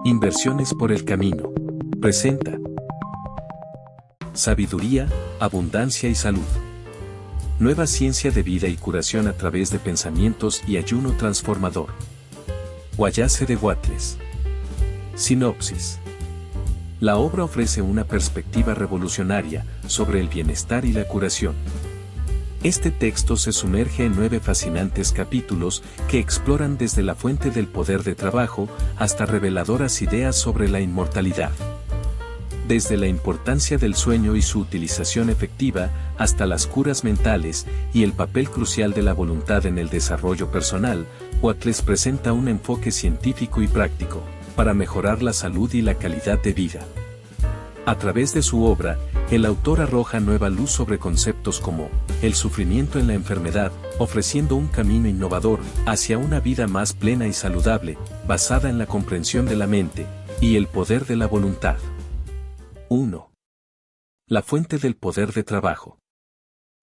Inversiones por el camino. Presenta. Sabiduría, abundancia y salud. Nueva ciencia de vida y curación a través de pensamientos y ayuno transformador. Wallace de Wattles. Sinopsis. La obra ofrece una perspectiva revolucionaria sobre el bienestar y la curación. Este texto se sumerge en 9 fascinantes capítulos que exploran desde la fuente del poder de trabajo hasta reveladoras ideas sobre la inmortalidad. Desde la importancia del sueño y su utilización efectiva hasta las curas mentales y el papel crucial de la voluntad en el desarrollo personal, Wattles presenta un enfoque científico y práctico para mejorar la salud y la calidad de vida. A través de su obra, el autor arroja nueva luz sobre conceptos como el sufrimiento en la enfermedad, ofreciendo un camino innovador hacia una vida más plena y saludable, basada en la comprensión de la mente y el poder de la voluntad. 1. La fuente del poder de trabajo.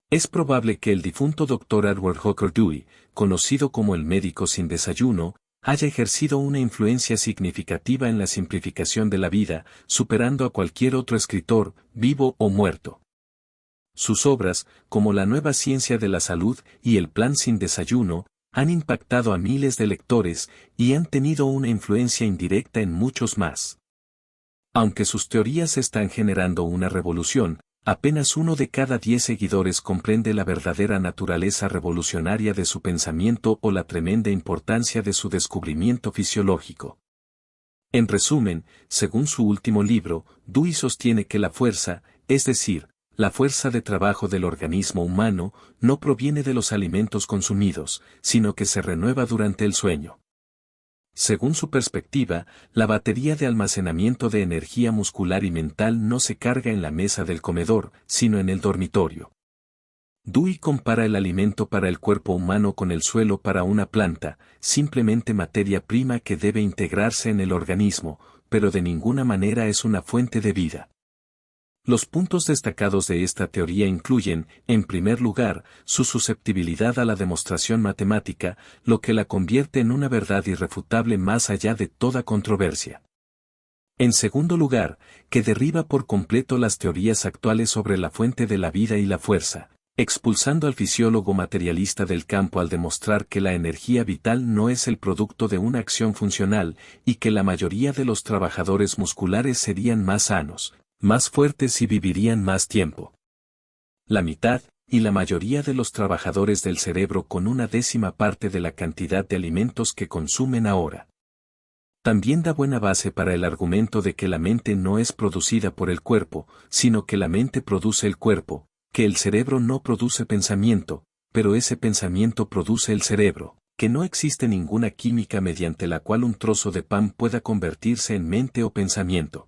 Es probable que el difunto Dr. Edward Hooker Dewey, conocido como el médico sin desayuno, haya ejercido una influencia significativa en la simplificación de la vida, superando a cualquier otro escritor, vivo o muerto. Sus obras, como La nueva ciencia de la salud y El plan sin desayuno, han impactado a miles de lectores y han tenido una influencia indirecta en muchos más. Aunque sus teorías están generando una revolución, apenas 1 de cada 10 seguidores comprende la verdadera naturaleza revolucionaria de su pensamiento o la tremenda importancia de su descubrimiento fisiológico. En resumen, según su último libro, Dewey sostiene que la fuerza, es decir, la fuerza de trabajo del organismo humano, no proviene de los alimentos consumidos, sino que se renueva durante el sueño. Según su perspectiva, la batería de almacenamiento de energía muscular y mental no se carga en la mesa del comedor, sino en el dormitorio. Dewey compara el alimento para el cuerpo humano con el suelo para una planta, simplemente materia prima que debe integrarse en el organismo, pero de ninguna manera es una fuente de vida. Los puntos destacados de esta teoría incluyen, en primer lugar, su susceptibilidad a la demostración matemática, lo que la convierte en una verdad irrefutable más allá de toda controversia. En segundo lugar, que derriba por completo las teorías actuales sobre la fuente de la vida y la fuerza, expulsando al fisiólogo materialista del campo al demostrar que la energía vital no es el producto de una acción funcional y que la mayoría de los trabajadores musculares serían más sanos, más fuertes y vivirían más tiempo. La mitad, y la mayoría de los trabajadores del cerebro con 1/10 parte de la cantidad de alimentos que consumen ahora. También da buena base para el argumento de que la mente no es producida por el cuerpo, sino que la mente produce el cuerpo, que el cerebro no produce pensamiento, pero ese pensamiento produce el cerebro, que no existe ninguna química mediante la cual un trozo de pan pueda convertirse en mente o pensamiento.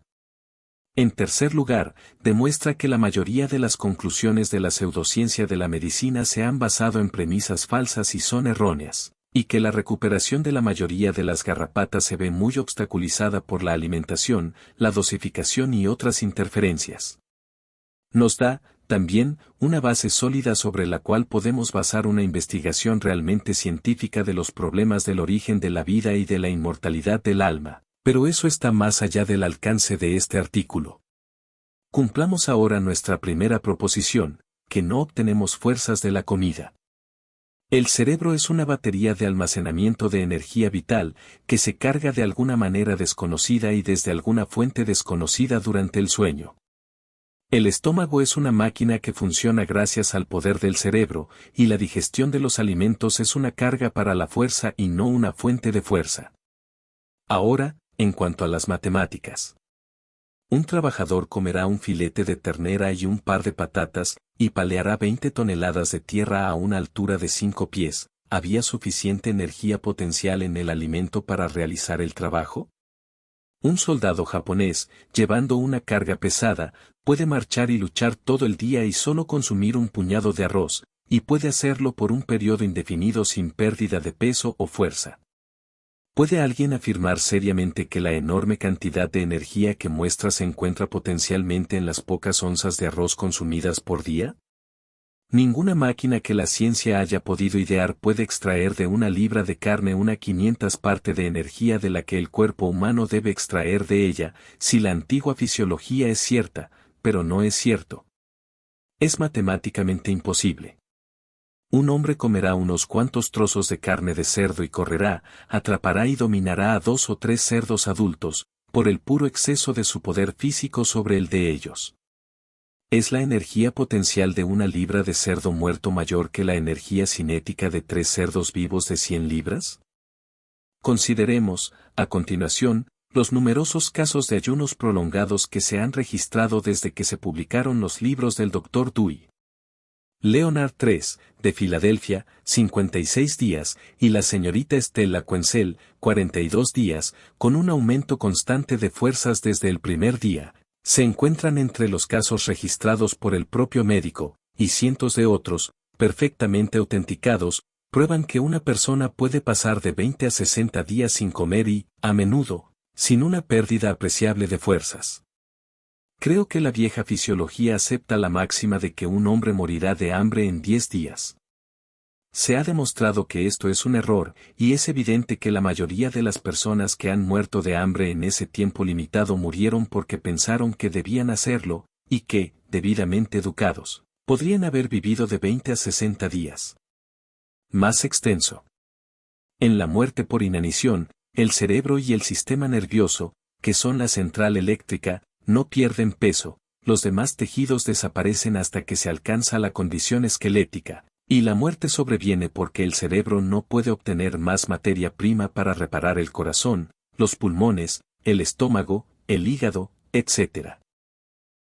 En tercer lugar, demuestra que la mayoría de las conclusiones de la pseudociencia de la medicina se han basado en premisas falsas y son erróneas, y que la recuperación de la mayoría de las garrapatas se ve muy obstaculizada por la alimentación, la dosificación y otras interferencias. Nos da, también, una base sólida sobre la cual podemos basar una investigación realmente científica de los problemas del origen de la vida y de la inmortalidad del alma. Pero eso está más allá del alcance de este artículo. Cumplamos ahora nuestra primera proposición, que no obtenemos fuerzas de la comida. El cerebro es una batería de almacenamiento de energía vital, que se carga de alguna manera desconocida y desde alguna fuente desconocida durante el sueño. El estómago es una máquina que funciona gracias al poder del cerebro, y la digestión de los alimentos es una carga para la fuerza y no una fuente de fuerza. Ahora, en cuanto a las matemáticas. Un trabajador comerá un filete de ternera y un par de patatas, y paleará 20 toneladas de tierra a una altura de 5 pies. ¿Había suficiente energía potencial en el alimento para realizar el trabajo? Un soldado japonés, llevando una carga pesada, puede marchar y luchar todo el día y solo consumir un puñado de arroz, y puede hacerlo por un periodo indefinido sin pérdida de peso o fuerza. ¿Puede alguien afirmar seriamente que la enorme cantidad de energía que muestra se encuentra potencialmente en las pocas onzas de arroz consumidas por día? Ninguna máquina que la ciencia haya podido idear puede extraer de una libra de carne una 500 parte de energía de la que el cuerpo humano debe extraer de ella, si la antigua fisiología es cierta, pero no es cierto. Es matemáticamente imposible. Un hombre comerá unos cuantos trozos de carne de cerdo y correrá, atrapará y dominará a 2 o 3 cerdos adultos, por el puro exceso de su poder físico sobre el de ellos. ¿Es la energía potencial de una libra de cerdo muerto mayor que la energía cinética de 3 cerdos vivos de 100 libras? Consideremos, a continuación, los numerosos casos de ayunos prolongados que se han registrado desde que se publicaron los libros del Dr. Dewey. Leonard III, de Filadelfia, 56 días, y la señorita Stella Quenzel, 42 días, con un aumento constante de fuerzas desde el primer día, se encuentran entre los casos registrados por el propio médico, y cientos de otros, perfectamente autenticados, prueban que una persona puede pasar de 20 a 60 días sin comer y, a menudo, sin una pérdida apreciable de fuerzas. Creo que la vieja fisiología acepta la máxima de que un hombre morirá de hambre en 10 días. Se ha demostrado que esto es un error, y es evidente que la mayoría de las personas que han muerto de hambre en ese tiempo limitado murieron porque pensaron que debían hacerlo, y que, debidamente educados, podrían haber vivido de 20 a 60 días. Más extenso. En la muerte por inanición, el cerebro y el sistema nervioso, que son la central eléctrica, no pierden peso, los demás tejidos desaparecen hasta que se alcanza la condición esquelética, y la muerte sobreviene porque el cerebro no puede obtener más materia prima para reparar el corazón, los pulmones, el estómago, el hígado, etc.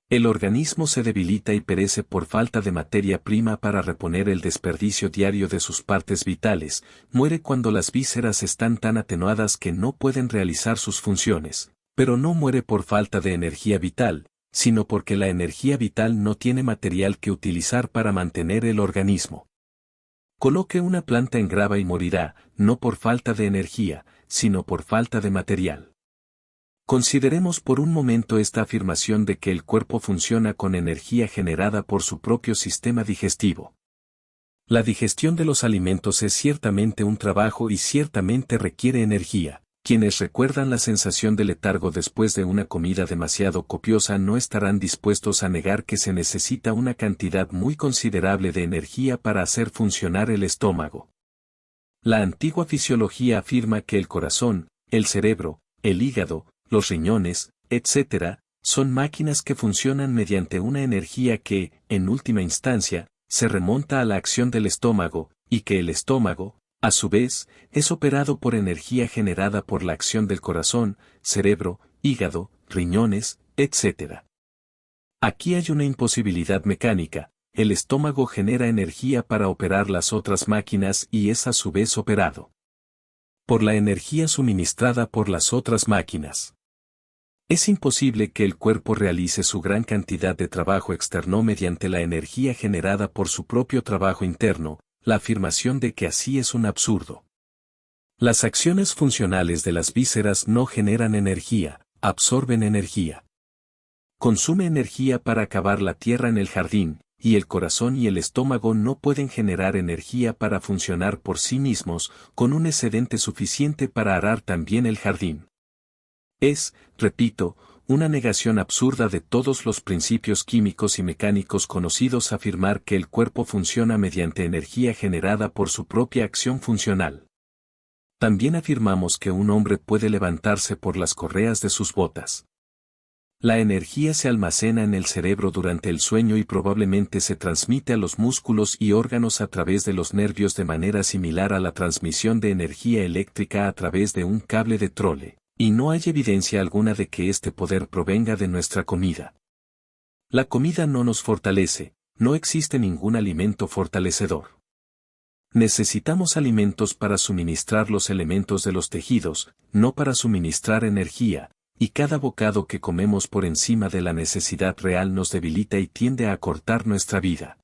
El organismo se debilita y perece por falta de materia prima para reponer el desperdicio diario de sus partes vitales, muere cuando las vísceras están tan atenuadas que no pueden realizar sus funciones, pero no muere por falta de energía vital, sino porque la energía vital no tiene material que utilizar para mantener el organismo. Coloque una planta en grava y morirá, no por falta de energía, sino por falta de material. Consideremos por un momento esta afirmación de que el cuerpo funciona con energía generada por su propio sistema digestivo. La digestión de los alimentos es ciertamente un trabajo y ciertamente requiere energía. Quienes recuerdan la sensación de letargo después de una comida demasiado copiosa no estarán dispuestos a negar que se necesita una cantidad muy considerable de energía para hacer funcionar el estómago. La antigua fisiología afirma que el corazón, el cerebro, el hígado, los riñones, etc., son máquinas que funcionan mediante una energía que, en última instancia, se remonta a la acción del estómago, y que el estómago, a su vez, es operado por energía generada por la acción del corazón, cerebro, hígado, riñones, etc. Aquí hay una imposibilidad mecánica, el estómago genera energía para operar las otras máquinas y es a su vez operado por la energía suministrada por las otras máquinas. Es imposible que el cuerpo realice su gran cantidad de trabajo externo mediante la energía generada por su propio trabajo interno. La afirmación de que así es un absurdo. Las acciones funcionales de las vísceras no generan energía, absorben energía. Consume energía para cavar la tierra en el jardín, y el corazón y el estómago no pueden generar energía para funcionar por sí mismos, con un excedente suficiente para arar también el jardín. Es, repito, una negación absurda de todos los principios químicos y mecánicos conocidos afirmar que el cuerpo funciona mediante energía generada por su propia acción funcional. También afirmamos que un hombre puede levantarse por las correas de sus botas. La energía se almacena en el cerebro durante el sueño y probablemente se transmite a los músculos y órganos a través de los nervios de manera similar a la transmisión de energía eléctrica a través de un cable de trole. Y no hay evidencia alguna de que este poder provenga de nuestra comida. La comida no nos fortalece, no existe ningún alimento fortalecedor. Necesitamos alimentos para suministrar los elementos de los tejidos, no para suministrar energía, y cada bocado que comemos por encima de la necesidad real nos debilita y tiende a acortar nuestra vida.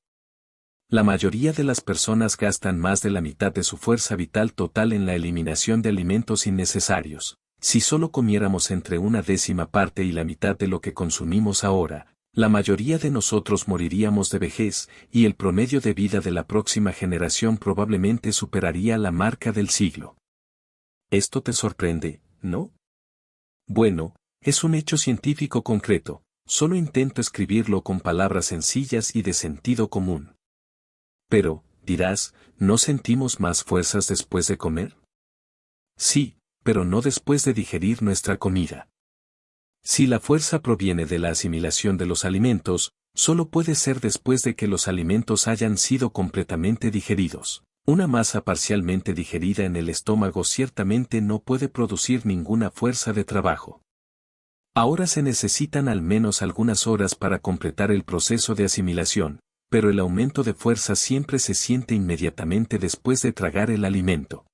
La mayoría de las personas gastan más de la mitad de su fuerza vital total en la eliminación de alimentos innecesarios. Si solo comiéramos entre una décima parte y la mitad de lo que consumimos ahora, La mayoría de nosotros moriríamos de vejez, y el promedio de vida de la próxima generación probablemente superaría la marca del siglo. Esto te sorprende, ¿no? Bueno, es un hecho científico concreto, solo intento escribirlo con palabras sencillas y de sentido común. Pero, dirás, ¿no sentimos más fuerzas después de comer? Sí, pero no después de digerir nuestra comida. Si la fuerza proviene de la asimilación de los alimentos, solo puede ser después de que los alimentos hayan sido completamente digeridos. Una masa parcialmente digerida en el estómago ciertamente no puede producir ninguna fuerza de trabajo. Ahora se necesitan al menos algunas horas para completar el proceso de asimilación, pero el aumento de fuerza siempre se siente inmediatamente después de tragar el alimento.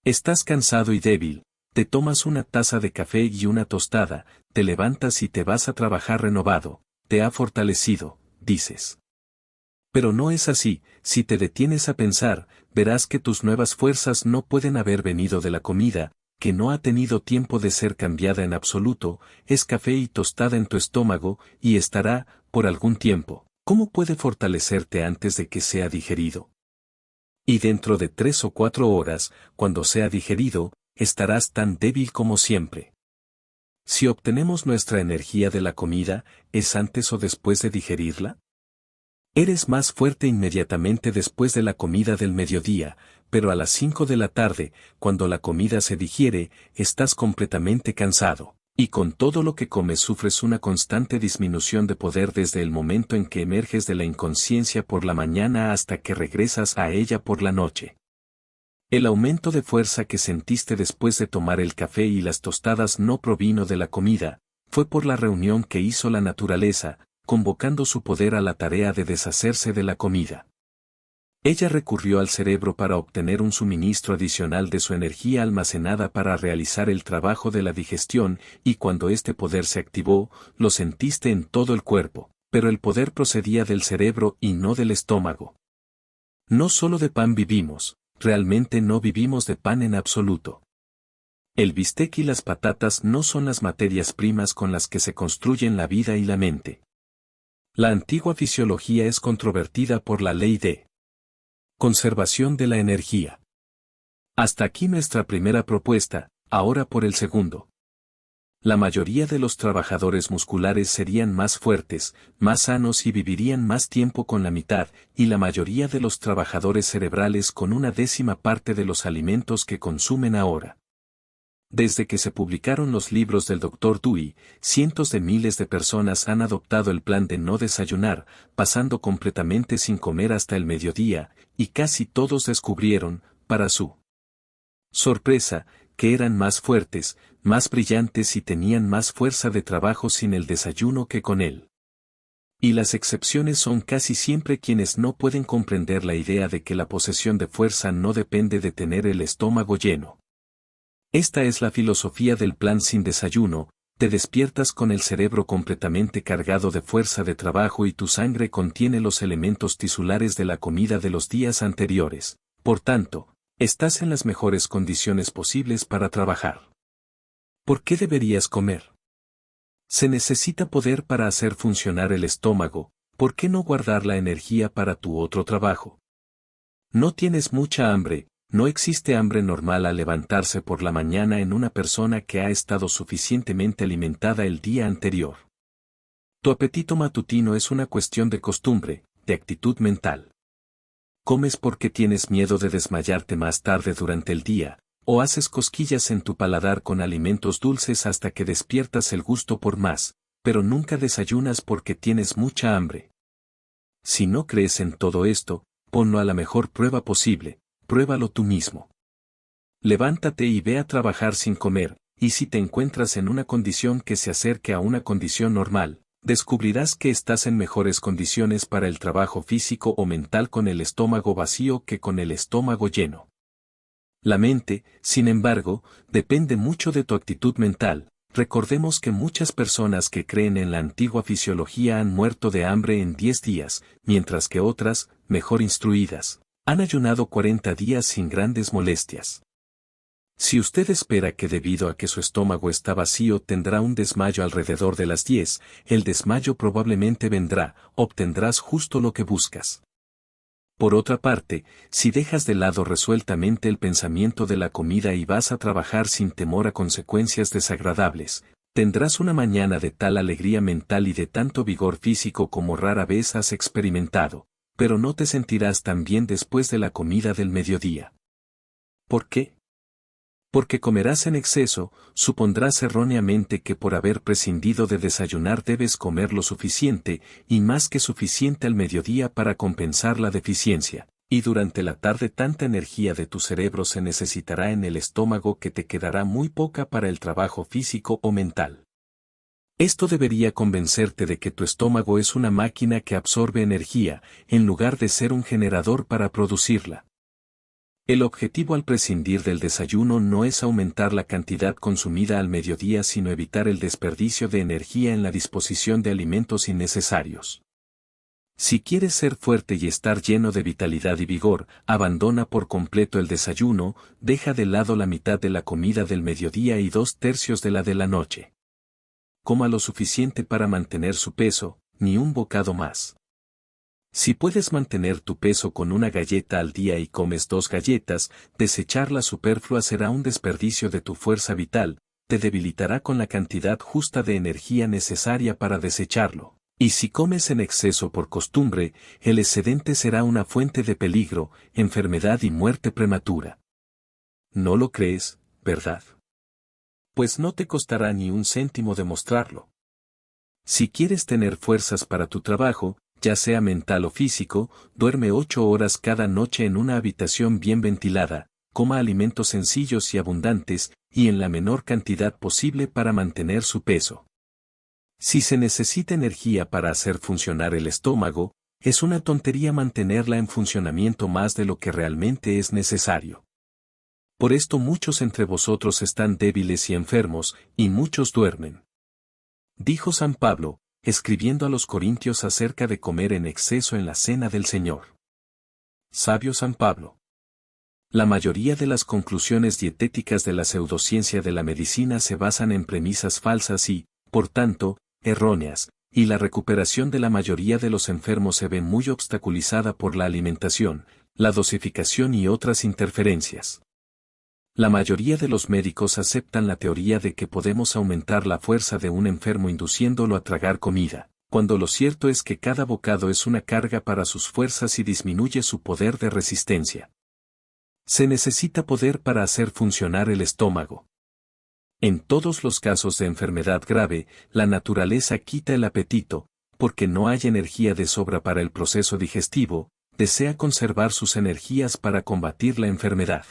Estás cansado y débil, te tomas una taza de café y una tostada, te levantas y te vas a trabajar renovado, te ha fortalecido, dices. Pero no es así, si te detienes a pensar, verás que tus nuevas fuerzas no pueden haber venido de la comida, que no ha tenido tiempo de ser cambiada en absoluto, es café y tostada en tu estómago, y estará, por algún tiempo. ¿Cómo puede fortalecerte antes de que sea digerido? Y dentro de 3 o 4 horas, cuando sea digerido, estarás tan débil como siempre. Si obtenemos nuestra energía de la comida, ¿es antes o después de digerirla? Eres más fuerte inmediatamente después de la comida del mediodía, pero a las 5 de la tarde, cuando la comida se digiere, estás completamente cansado, y con todo lo que comes sufres una constante disminución de poder desde el momento en que emerges de la inconsciencia por la mañana hasta que regresas a ella por la noche. El aumento de fuerza que sentiste después de tomar el café y las tostadas no provino de la comida, fue por la reunión que hizo la naturaleza, convocando su poder a la tarea de deshacerse de la comida. Ella recurrió al cerebro para obtener un suministro adicional de su energía almacenada para realizar el trabajo de la digestión, y cuando este poder se activó, lo sentiste en todo el cuerpo, pero el poder procedía del cerebro y no del estómago. No solo de pan vivimos, realmente no vivimos de pan en absoluto. El bistec y las patatas no son las materias primas con las que se construyen la vida y la mente. La antigua fisiología es controvertida por la ley de conservación de la energía. Hasta aquí nuestra primera propuesta, ahora por el segundo. La mayoría de los trabajadores musculares serían más fuertes, más sanos y vivirían más tiempo con la mitad, y la mayoría de los trabajadores cerebrales con 1/10 parte de los alimentos que consumen ahora. Desde que se publicaron los libros del Dr. Dewey, cientos de miles de personas han adoptado el plan de no desayunar, pasando completamente sin comer hasta el mediodía, y casi todos descubrieron, para su sorpresa, que eran más fuertes, más brillantes y tenían más fuerza de trabajo sin el desayuno que con él. Y las excepciones son casi siempre quienes no pueden comprender la idea de que la posesión de fuerza no depende de tener el estómago lleno. Esta es la filosofía del plan sin desayuno: te despiertas con el cerebro completamente cargado de fuerza de trabajo y tu sangre contiene los elementos tisulares de la comida de los días anteriores. Por tanto, estás en las mejores condiciones posibles para trabajar. ¿Por qué deberías comer? Se necesita poder para hacer funcionar el estómago, ¿por qué no guardar la energía para tu otro trabajo? No tienes mucha hambre. No existe hambre normal al levantarse por la mañana en una persona que ha estado suficientemente alimentada el día anterior. Tu apetito matutino es una cuestión de costumbre, de actitud mental. Comes porque tienes miedo de desmayarte más tarde durante el día, o haces cosquillas en tu paladar con alimentos dulces hasta que despiertas el gusto por más, pero nunca desayunas porque tienes mucha hambre. Si no crees en todo esto, ponlo a la mejor prueba posible. Pruébalo tú mismo. Levántate y ve a trabajar sin comer, y si te encuentras en una condición que se acerque a una condición normal, descubrirás que estás en mejores condiciones para el trabajo físico o mental con el estómago vacío que con el estómago lleno. La mente, sin embargo, depende mucho de tu actitud mental. Recordemos que muchas personas que creen en la antigua fisiología han muerto de hambre en 10 días, mientras que otras, mejor instruidas, han ayunado 40 días sin grandes molestias. Si usted espera que debido a que su estómago está vacío tendrá un desmayo alrededor de las 10, el desmayo probablemente vendrá, obtendrás justo lo que buscas. Por otra parte, si dejas de lado resueltamente el pensamiento de la comida y vas a trabajar sin temor a consecuencias desagradables, tendrás una mañana de tal alegría mental y de tanto vigor físico como rara vez has experimentado, pero no te sentirás tan bien después de la comida del mediodía. ¿Por qué? Porque comerás en exceso, supondrás erróneamente que por haber prescindido de desayunar debes comer lo suficiente, y más que suficiente al mediodía para compensar la deficiencia, y durante la tarde tanta energía de tu cerebro se necesitará en el estómago que te quedará muy poca para el trabajo físico o mental. Esto debería convencerte de que tu estómago es una máquina que absorbe energía, en lugar de ser un generador para producirla. El objetivo al prescindir del desayuno no es aumentar la cantidad consumida al mediodía sino evitar el desperdicio de energía en la disposición de alimentos innecesarios. Si quieres ser fuerte y estar lleno de vitalidad y vigor, abandona por completo el desayuno, deja de lado la mitad de la comida del mediodía y 2/3 de la de la noche. Coma lo suficiente para mantener su peso, ni un bocado más. Si puedes mantener tu peso con una galleta al día y comes 2 galletas, desechar la superflua será un desperdicio de tu fuerza vital, te debilitará con la cantidad justa de energía necesaria para desecharlo. Y si comes en exceso por costumbre, el excedente será una fuente de peligro, enfermedad y muerte prematura. ¿No lo crees, verdad? Pues no te costará ni un céntimo demostrarlo. Si quieres tener fuerzas para tu trabajo, ya sea mental o físico, duerme 8 horas cada noche en una habitación bien ventilada, coma alimentos sencillos y abundantes, y en la menor cantidad posible para mantener su peso. Si se necesita energía para hacer funcionar el estómago, es una tontería mantenerla en funcionamiento más de lo que realmente es necesario. Por esto muchos entre vosotros están débiles y enfermos, y muchos duermen. Dijo San Pablo, escribiendo a los Corintios acerca de comer en exceso en la cena del Señor. Sabio San Pablo. La mayoría de las conclusiones dietéticas de la pseudociencia de la medicina se basan en premisas falsas y, por tanto, erróneas, y la recuperación de la mayoría de los enfermos se ve muy obstaculizada por la alimentación, la dosificación y otras interferencias. La mayoría de los médicos aceptan la teoría de que podemos aumentar la fuerza de un enfermo induciéndolo a tragar comida, cuando lo cierto es que cada bocado es una carga para sus fuerzas y disminuye su poder de resistencia. Se necesita poder para hacer funcionar el estómago. En todos los casos de enfermedad grave, la naturaleza quita el apetito, porque no hay energía de sobra para el proceso digestivo, desea conservar sus energías para combatir la enfermedad.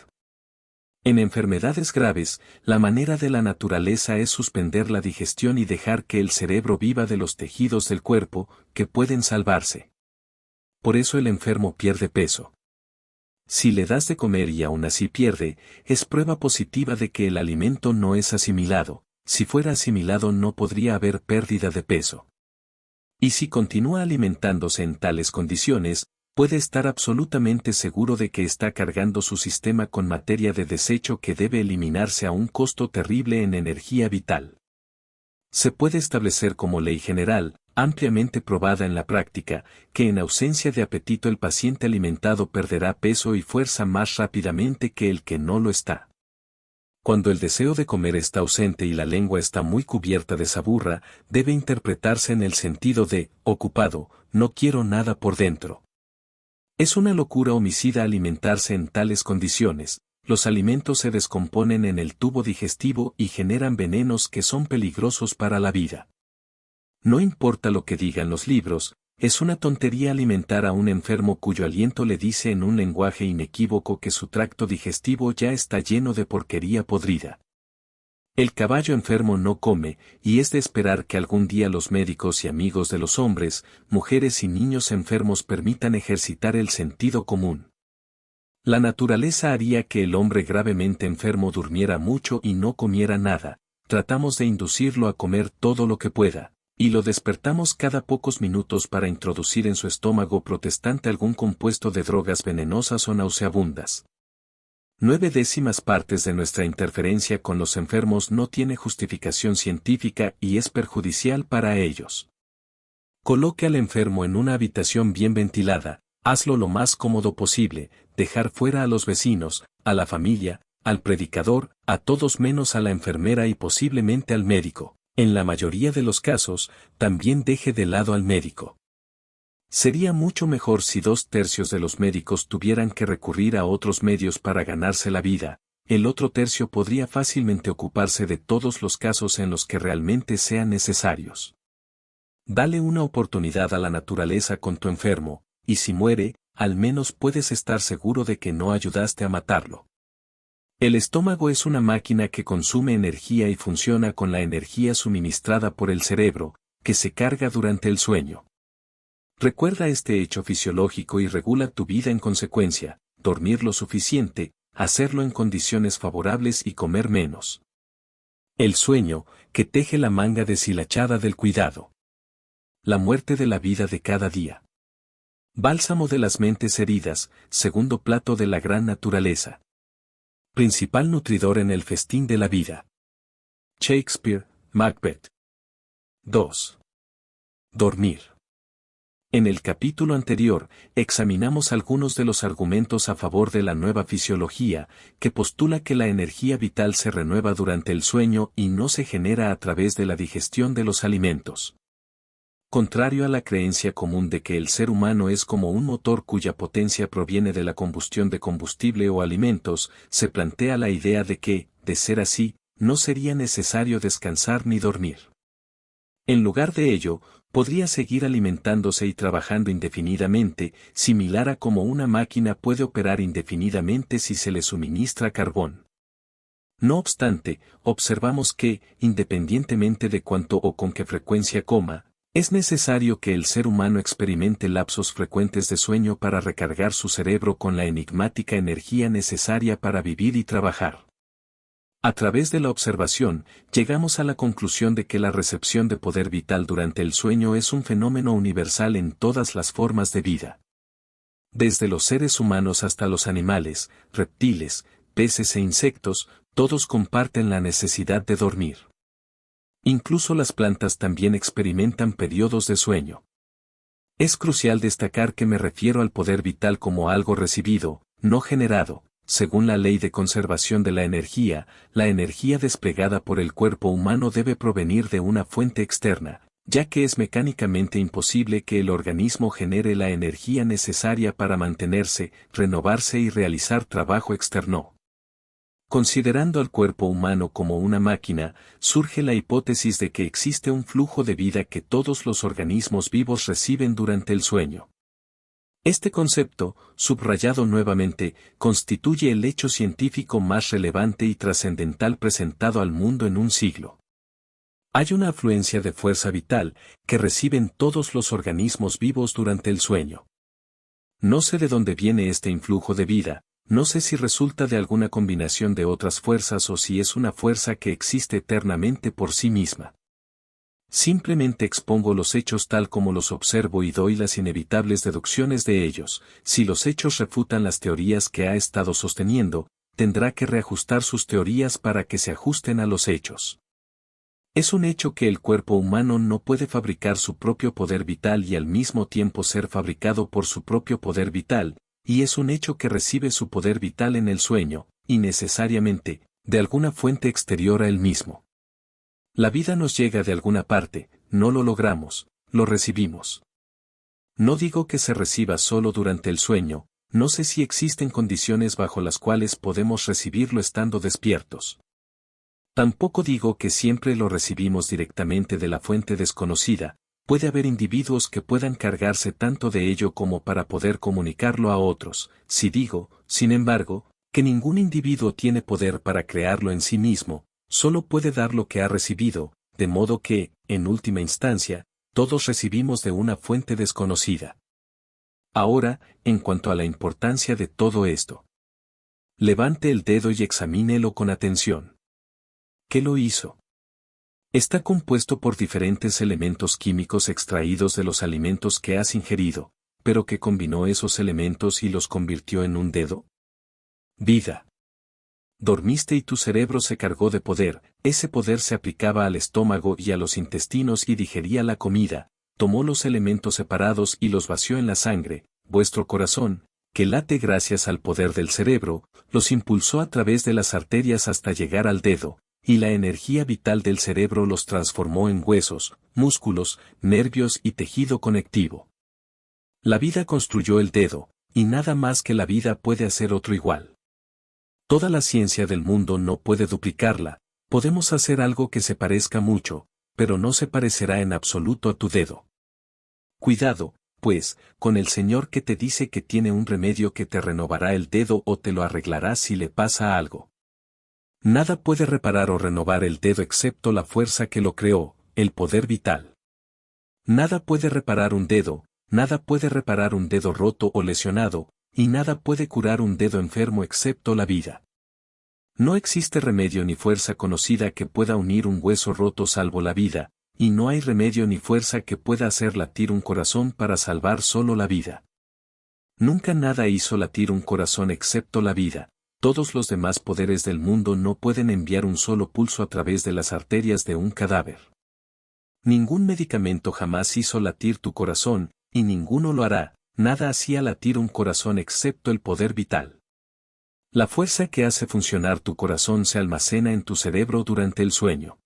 En enfermedades graves, la manera de la naturaleza es suspender la digestión y dejar que el cerebro viva de los tejidos del cuerpo, que pueden salvarse. Por eso el enfermo pierde peso. Si le das de comer y aún así pierde, es prueba positiva de que el alimento no es asimilado, si fuera asimilado no podría haber pérdida de peso. Y si continúa alimentándose en tales condiciones, puede estar absolutamente seguro de que está cargando su sistema con materia de desecho que debe eliminarse a un costo terrible en energía vital. Se puede establecer como ley general, ampliamente probada en la práctica, que en ausencia de apetito el paciente alimentado perderá peso y fuerza más rápidamente que el que no lo está. Cuando el deseo de comer está ausente y la lengua está muy cubierta de saburra, debe interpretarse en el sentido de, ocupado, no quiero nada por dentro. Es una locura homicida alimentarse en tales condiciones, los alimentos se descomponen en el tubo digestivo y generan venenos que son peligrosos para la vida. No importa lo que digan los libros, es una tontería alimentar a un enfermo cuyo aliento le dice en un lenguaje inequívoco que su tracto digestivo ya está lleno de porquería podrida. El caballo enfermo no come, y es de esperar que algún día los médicos y amigos de los hombres, mujeres y niños enfermos permitan ejercitar el sentido común. La naturaleza haría que el hombre gravemente enfermo durmiera mucho y no comiera nada, tratamos de inducirlo a comer todo lo que pueda, y lo despertamos cada pocos minutos para introducir en su estómago protestante algún compuesto de drogas venenosas o nauseabundas. 9/10 partes de nuestra interferencia con los enfermos no tiene justificación científica y es perjudicial para ellos. Coloque al enfermo en una habitación bien ventilada, hazlo lo más cómodo posible, dejar fuera a los vecinos, a la familia, al predicador, a todos menos a la enfermera y posiblemente al médico. En la mayoría de los casos, también deje de lado al médico. Sería mucho mejor si 2/3 de los médicos tuvieran que recurrir a otros medios para ganarse la vida, el otro tercio podría fácilmente ocuparse de todos los casos en los que realmente sean necesarios. Dale una oportunidad a la naturaleza con tu enfermo, y si muere, al menos puedes estar seguro de que no ayudaste a matarlo. El estómago es una máquina que consume energía y funciona con la energía suministrada por el cerebro, que se carga durante el sueño. Recuerda este hecho fisiológico y regula tu vida en consecuencia, dormir lo suficiente, hacerlo en condiciones favorables y comer menos. El sueño, que teje la manga deshilachada del cuidado. La muerte de la vida de cada día. Bálsamo de las mentes heridas, segundo plato de la gran naturaleza. Principal nutridor en el festín de la vida. Shakespeare, Macbeth. 2. Dormir. En el capítulo anterior, examinamos algunos de los argumentos a favor de la nueva fisiología, que postula que la energía vital se renueva durante el sueño y no se genera a través de la digestión de los alimentos. Contrario a la creencia común de que el ser humano es como un motor cuya potencia proviene de la combustión de combustible o alimentos, se plantea la idea de que, de ser así, no sería necesario descansar ni dormir. En lugar de ello, podría seguir alimentándose y trabajando indefinidamente, similar a como una máquina puede operar indefinidamente si se le suministra carbón. No obstante, observamos que, independientemente de cuánto o con qué frecuencia coma, es necesario que el ser humano experimente lapsos frecuentes de sueño para recargar su cerebro con la enigmática energía necesaria para vivir y trabajar. A través de la observación, llegamos a la conclusión de que la recepción de poder vital durante el sueño es un fenómeno universal en todas las formas de vida. Desde los seres humanos hasta los animales, reptiles, peces e insectos, todos comparten la necesidad de dormir. Incluso las plantas también experimentan periodos de sueño. Es crucial destacar que me refiero al poder vital como algo recibido, no generado. Según la ley de conservación de la energía desplegada por el cuerpo humano debe provenir de una fuente externa, ya que es mecánicamente imposible que el organismo genere la energía necesaria para mantenerse, renovarse y realizar trabajo externo. Considerando al cuerpo humano como una máquina, surge la hipótesis de que existe un flujo de vida que todos los organismos vivos reciben durante el sueño. Este concepto, subrayado nuevamente, constituye el hecho científico más relevante y trascendental presentado al mundo en un siglo. Hay una afluencia de fuerza vital que reciben todos los organismos vivos durante el sueño. No sé de dónde viene este influjo de vida, no sé si resulta de alguna combinación de otras fuerzas o si es una fuerza que existe eternamente por sí misma. Simplemente expongo los hechos tal como los observo y doy las inevitables deducciones de ellos. Si los hechos refutan las teorías que ha estado sosteniendo, tendrá que reajustar sus teorías para que se ajusten a los hechos. Es un hecho que el cuerpo humano no puede fabricar su propio poder vital y al mismo tiempo ser fabricado por su propio poder vital, y es un hecho que recibe su poder vital en el sueño, y necesariamente, de alguna fuente exterior a él mismo. La vida nos llega de alguna parte, no lo logramos, lo recibimos. No digo que se reciba solo durante el sueño, no sé si existen condiciones bajo las cuales podemos recibirlo estando despiertos. Tampoco digo que siempre lo recibimos directamente de la fuente desconocida, puede haber individuos que puedan cargarse tanto de ello como para poder comunicarlo a otros. Si digo, sin embargo, que ningún individuo tiene poder para crearlo en sí mismo, solo puede dar lo que ha recibido, de modo que, en última instancia, todos recibimos de una fuente desconocida. Ahora, en cuanto a la importancia de todo esto. Levante el dedo y examínelo con atención. ¿Qué lo hizo? Está compuesto por diferentes elementos químicos extraídos de los alimentos que has ingerido, pero ¿qué combinó esos elementos y los convirtió en un dedo? Vida. Dormiste y tu cerebro se cargó de poder, ese poder se aplicaba al estómago y a los intestinos y digería la comida, tomó los elementos separados y los vació en la sangre, vuestro corazón, que late gracias al poder del cerebro, los impulsó a través de las arterias hasta llegar al dedo, y la energía vital del cerebro los transformó en huesos, músculos, nervios y tejido conectivo. La vida construyó el dedo, y nada más que la vida puede hacer otro igual. Toda la ciencia del mundo no puede duplicarla, podemos hacer algo que se parezca mucho, pero no se parecerá en absoluto a tu dedo. Cuidado, pues, con el Señor que te dice que tiene un remedio que te renovará el dedo o te lo arreglará si le pasa algo. Nada puede reparar o renovar el dedo excepto la fuerza que lo creó, el poder vital. Nada puede reparar un dedo, nada puede reparar un dedo roto o lesionado, y nada puede curar un dedo enfermo excepto la vida. No existe remedio ni fuerza conocida que pueda unir un hueso roto salvo la vida, y no hay remedio ni fuerza que pueda hacer latir un corazón para salvar solo la vida. Nunca nada hizo latir un corazón excepto la vida, todos los demás poderes del mundo no pueden enviar un solo pulso a través de las arterias de un cadáver. Ningún medicamento jamás hizo latir tu corazón, y ninguno lo hará. Nada hacía latir un corazón excepto el poder vital. La fuerza que hace funcionar tu corazón se almacena en tu cerebro durante el sueño.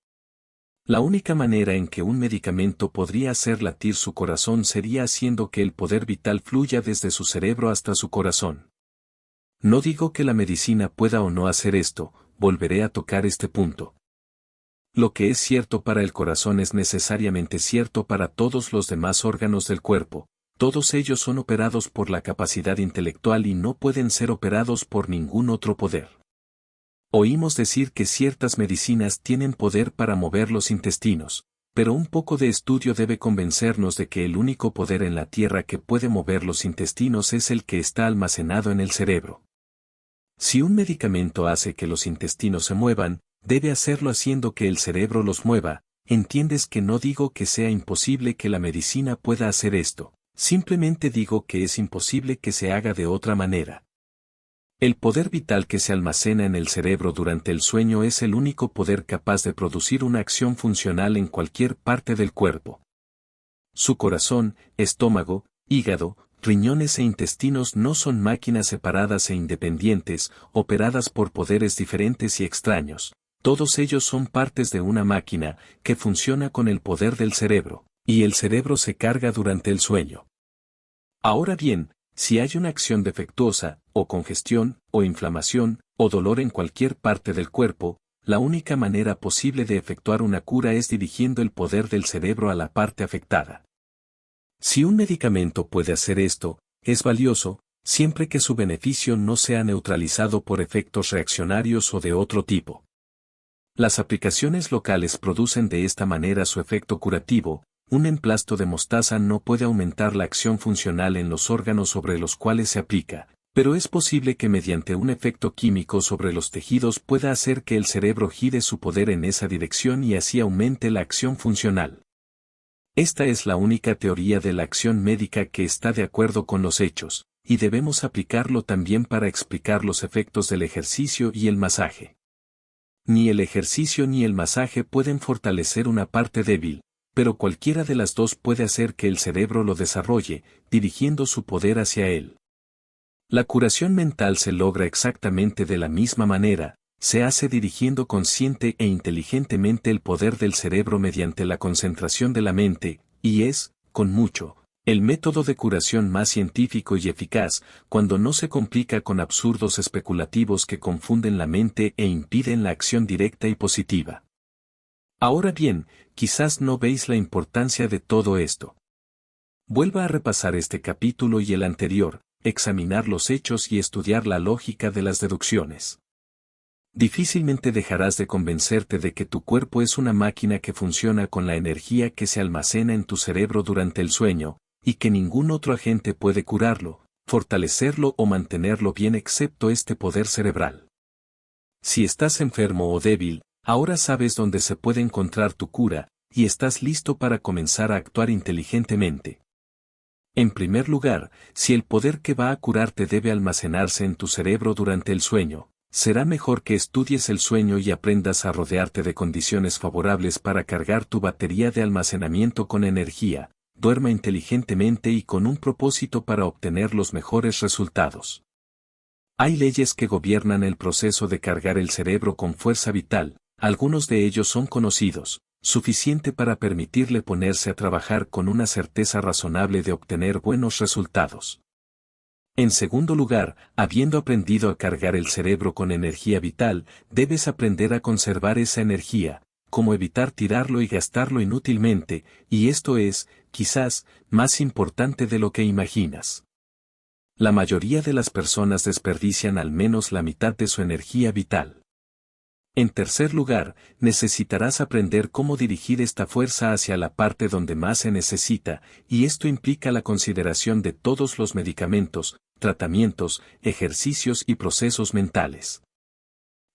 La única manera en que un medicamento podría hacer latir su corazón sería haciendo que el poder vital fluya desde su cerebro hasta su corazón. No digo que la medicina pueda o no hacer esto, volveré a tocar este punto. Lo que es cierto para el corazón es necesariamente cierto para todos los demás órganos del cuerpo. Todos ellos son operados por la capacidad intelectual y no pueden ser operados por ningún otro poder. Oímos decir que ciertas medicinas tienen poder para mover los intestinos, pero un poco de estudio debe convencernos de que el único poder en la tierra que puede mover los intestinos es el que está almacenado en el cerebro. Si un medicamento hace que los intestinos se muevan, debe hacerlo haciendo que el cerebro los mueva. Entiendes que no digo que sea imposible que la medicina pueda hacer esto. Simplemente digo que es imposible que se haga de otra manera. El poder vital que se almacena en el cerebro durante el sueño es el único poder capaz de producir una acción funcional en cualquier parte del cuerpo. Su corazón, estómago, hígado, riñones e intestinos no son máquinas separadas e independientes, operadas por poderes diferentes y extraños. Todos ellos son partes de una máquina que funciona con el poder del cerebro. Y el cerebro se carga durante el sueño. Ahora bien, si hay una acción defectuosa, o congestión, o inflamación, o dolor en cualquier parte del cuerpo, la única manera posible de efectuar una cura es dirigiendo el poder del cerebro a la parte afectada. Si un medicamento puede hacer esto, es valioso, siempre que su beneficio no sea neutralizado por efectos reaccionarios o de otro tipo. Las aplicaciones locales producen de esta manera su efecto curativo. Un emplasto de mostaza no puede aumentar la acción funcional en los órganos sobre los cuales se aplica, pero es posible que mediante un efecto químico sobre los tejidos pueda hacer que el cerebro gire su poder en esa dirección y así aumente la acción funcional. Esta es la única teoría de la acción médica que está de acuerdo con los hechos, y debemos aplicarlo también para explicar los efectos del ejercicio y el masaje. Ni el ejercicio ni el masaje pueden fortalecer una parte débil, pero cualquiera de las dos puede hacer que el cerebro lo desarrolle, dirigiendo su poder hacia él. La curación mental se logra exactamente de la misma manera, se hace dirigiendo consciente e inteligentemente el poder del cerebro mediante la concentración de la mente, y es, con mucho, el método de curación más científico y eficaz, cuando no se complica con absurdos especulativos que confunden la mente e impiden la acción directa y positiva. Ahora bien, quizás no veis la importancia de todo esto. Vuelva a repasar este capítulo y el anterior, examinar los hechos y estudiar la lógica de las deducciones. Difícilmente dejarás de convencerte de que tu cuerpo es una máquina que funciona con la energía que se almacena en tu cerebro durante el sueño, y que ningún otro agente puede curarlo, fortalecerlo o mantenerlo bien excepto este poder cerebral. Si estás enfermo o débil, ahora sabes dónde se puede encontrar tu cura, y estás listo para comenzar a actuar inteligentemente. En primer lugar, si el poder que va a curarte debe almacenarse en tu cerebro durante el sueño, Será mejor que estudies el sueño y aprendas a rodearte de condiciones favorables para cargar tu batería de almacenamiento con energía. Duerma inteligentemente y con un propósito para obtener los mejores resultados. Hay leyes que gobiernan el proceso de cargar el cerebro con fuerza vital, algunos de ellos son conocidos, suficiente para permitirle ponerse a trabajar con una certeza razonable de obtener buenos resultados. En segundo lugar, habiendo aprendido a cargar el cerebro con energía vital, debes aprender a conservar esa energía, como evitar tirarlo y gastarlo inútilmente, y esto es, quizás, más importante de lo que imaginas. La mayoría de las personas desperdician al menos la mitad de su energía vital. En tercer lugar, necesitarás aprender cómo dirigir esta fuerza hacia la parte donde más se necesita, y esto implica la consideración de todos los medicamentos, tratamientos, ejercicios y procesos mentales.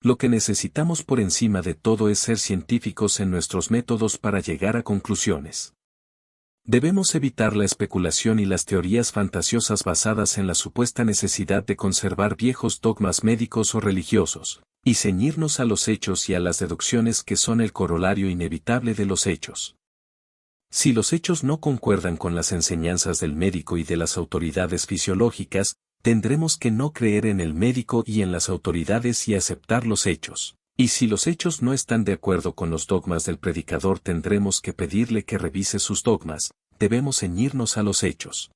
Lo que necesitamos por encima de todo es ser científicos en nuestros métodos para llegar a conclusiones. Debemos evitar la especulación y las teorías fantasiosas basadas en la supuesta necesidad de conservar viejos dogmas médicos o religiosos, y ceñirnos a los hechos y a las deducciones que son el corolario inevitable de los hechos. Si los hechos no concuerdan con las enseñanzas del médico y de las autoridades fisiológicas, tendremos que no creer en el médico y en las autoridades y aceptar los hechos. Y si los hechos no están de acuerdo con los dogmas del predicador, tendremos que pedirle que revise sus dogmas, debemos ceñirnos a los hechos.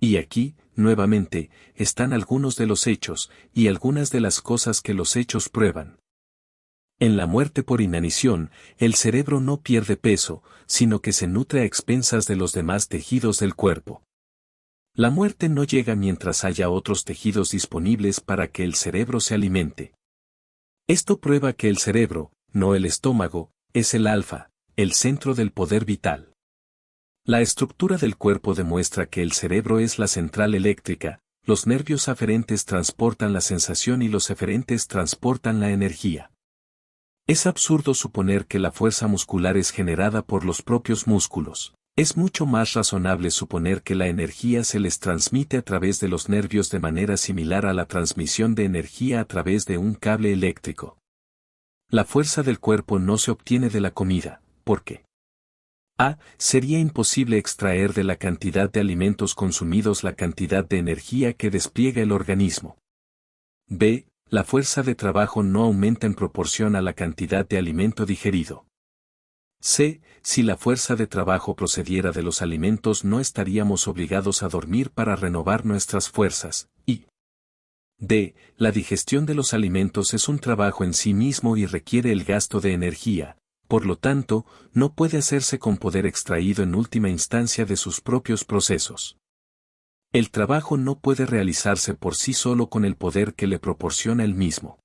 Y aquí, nuevamente, están algunos de los hechos, y algunas de las cosas que los hechos prueban. En la muerte por inanición, el cerebro no pierde peso, sino que se nutre a expensas de los demás tejidos del cuerpo. La muerte no llega mientras haya otros tejidos disponibles para que el cerebro se alimente. Esto prueba que el cerebro, no el estómago, es el alfa, el centro del poder vital. La estructura del cuerpo demuestra que el cerebro es la central eléctrica, los nervios aferentes transportan la sensación y los eferentes transportan la energía. Es absurdo suponer que la fuerza muscular es generada por los propios músculos. Es mucho más razonable suponer que la energía se les transmite a través de los nervios de manera similar a la transmisión de energía a través de un cable eléctrico. La fuerza del cuerpo no se obtiene de la comida, porque a. Sería imposible extraer de la cantidad de alimentos consumidos la cantidad de energía que despliega el organismo. B. La fuerza de trabajo no aumenta en proporción a la cantidad de alimento digerido. C. Si la fuerza de trabajo procediera de los alimentos, no estaríamos obligados a dormir para renovar nuestras fuerzas. Y D. La digestión de los alimentos es un trabajo en sí mismo y requiere el gasto de energía, por lo tanto, no puede hacerse con poder extraído en última instancia de sus propios procesos. El trabajo no puede realizarse por sí solo con el poder que le proporciona el mismo.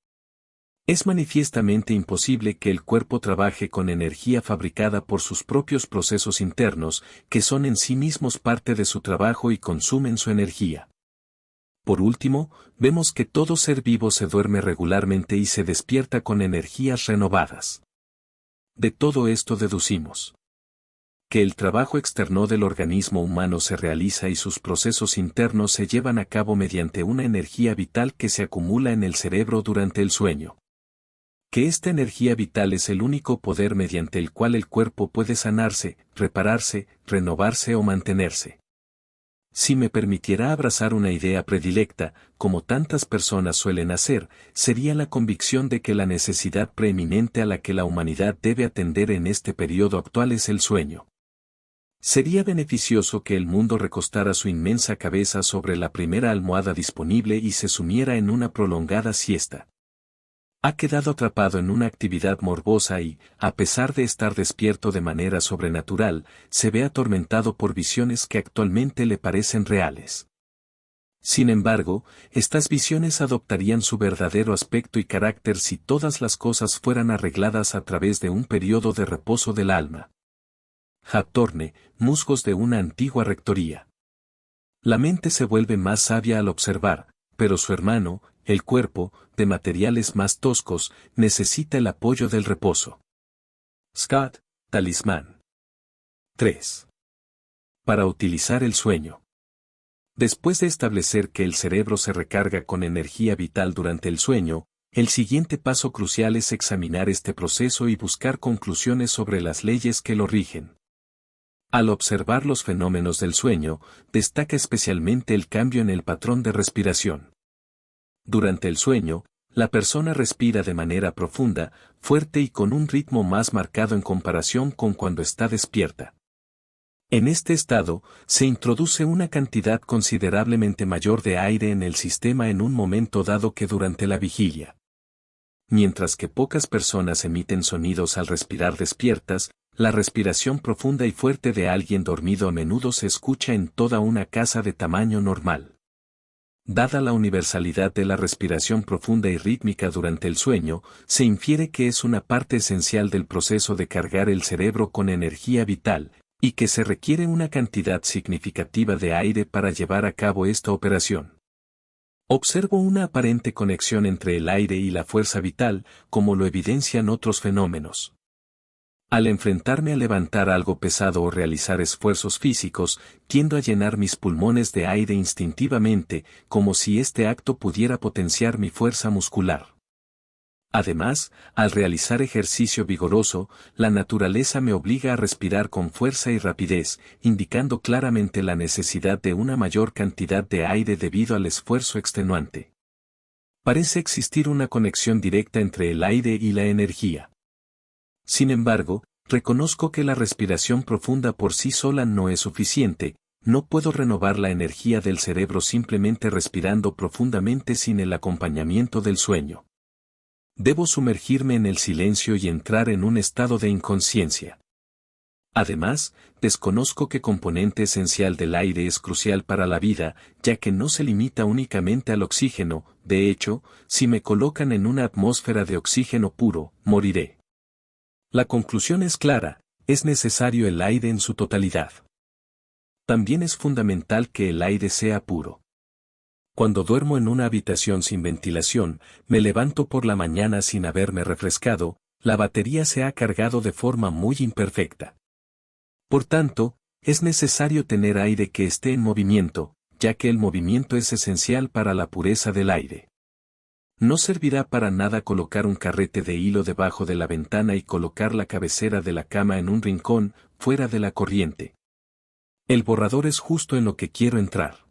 Es manifiestamente imposible que el cuerpo trabaje con energía fabricada por sus propios procesos internos, que son en sí mismos parte de su trabajo y consumen su energía. Por último, vemos que todo ser vivo se duerme regularmente y se despierta con energías renovadas. De todo esto deducimos que el trabajo externo del organismo humano se realiza y sus procesos internos se llevan a cabo mediante una energía vital que se acumula en el cerebro durante el sueño. Que esta energía vital es el único poder mediante el cual el cuerpo puede sanarse, repararse, renovarse o mantenerse. Si me permitiera abrazar una idea predilecta, como tantas personas suelen hacer, sería la convicción de que la necesidad preeminente a la que la humanidad debe atender en este periodo actual es el sueño. Sería beneficioso que el mundo recostara su inmensa cabeza sobre la primera almohada disponible y se sumiera en una prolongada siesta. Ha quedado atrapado en una actividad morbosa y, a pesar de estar despierto de manera sobrenatural, se ve atormentado por visiones que actualmente le parecen reales. Sin embargo, estas visiones adoptarían su verdadero aspecto y carácter si todas las cosas fueran arregladas a través de un periodo de reposo del alma. Hawthorne, Musgos de una antigua rectoría. La mente se vuelve más sabia al observar, pero su hermano, el cuerpo, de materiales más toscos, necesita el apoyo del reposo. Scott, Talismán. 3. Para utilizar el sueño. Después de establecer que el cerebro se recarga con energía vital durante el sueño, El siguiente paso crucial es examinar este proceso y buscar conclusiones sobre las leyes que lo rigen. Al observar los fenómenos del sueño, destaca especialmente el cambio en el patrón de respiración. Durante el sueño, la persona respira de manera profunda, fuerte y con un ritmo más marcado en comparación con cuando está despierta. En este estado, se introduce una cantidad considerablemente mayor de aire en el sistema en un momento dado que durante la vigilia. Mientras que pocas personas emiten sonidos al respirar despiertas, la respiración profunda y fuerte de alguien dormido a menudo se escucha en toda una casa de tamaño normal. Dada la universalidad de la respiración profunda y rítmica durante el sueño, se infiere que es una parte esencial del proceso de cargar el cerebro con energía vital, y que se requiere una cantidad significativa de aire para llevar a cabo esta operación. Observo una aparente conexión entre el aire y la fuerza vital, como lo evidencian otros fenómenos. Al enfrentarme a levantar algo pesado o realizar esfuerzos físicos, tiendo a llenar mis pulmones de aire instintivamente, como si este acto pudiera potenciar mi fuerza muscular. Además, al realizar ejercicio vigoroso, la naturaleza me obliga a respirar con fuerza y rapidez, indicando claramente la necesidad de una mayor cantidad de aire debido al esfuerzo extenuante. Parece existir una conexión directa entre el aire y la energía. Sin embargo, reconozco que la respiración profunda por sí sola no es suficiente, no puedo renovar la energía del cerebro simplemente respirando profundamente sin el acompañamiento del sueño. Debo sumergirme en el silencio y entrar en un estado de inconsciencia. Además, desconozco qué componente esencial del aire es crucial para la vida, ya que no se limita únicamente al oxígeno, de hecho, si me colocan en una atmósfera de oxígeno puro, moriré. La conclusión es clara, es necesario el aire en su totalidad. También es fundamental que el aire sea puro. Cuando duermo en una habitación sin ventilación, me levanto por la mañana sin haberme refrescado, la batería se ha cargado de forma muy imperfecta. Por tanto, es necesario tener aire que esté en movimiento, ya que el movimiento es esencial para la pureza del aire. No servirá para nada colocar un carrete de hilo debajo de la ventana y colocar la cabecera de la cama en un rincón, fuera de la corriente. El borrador es justo en lo que quiero entrar.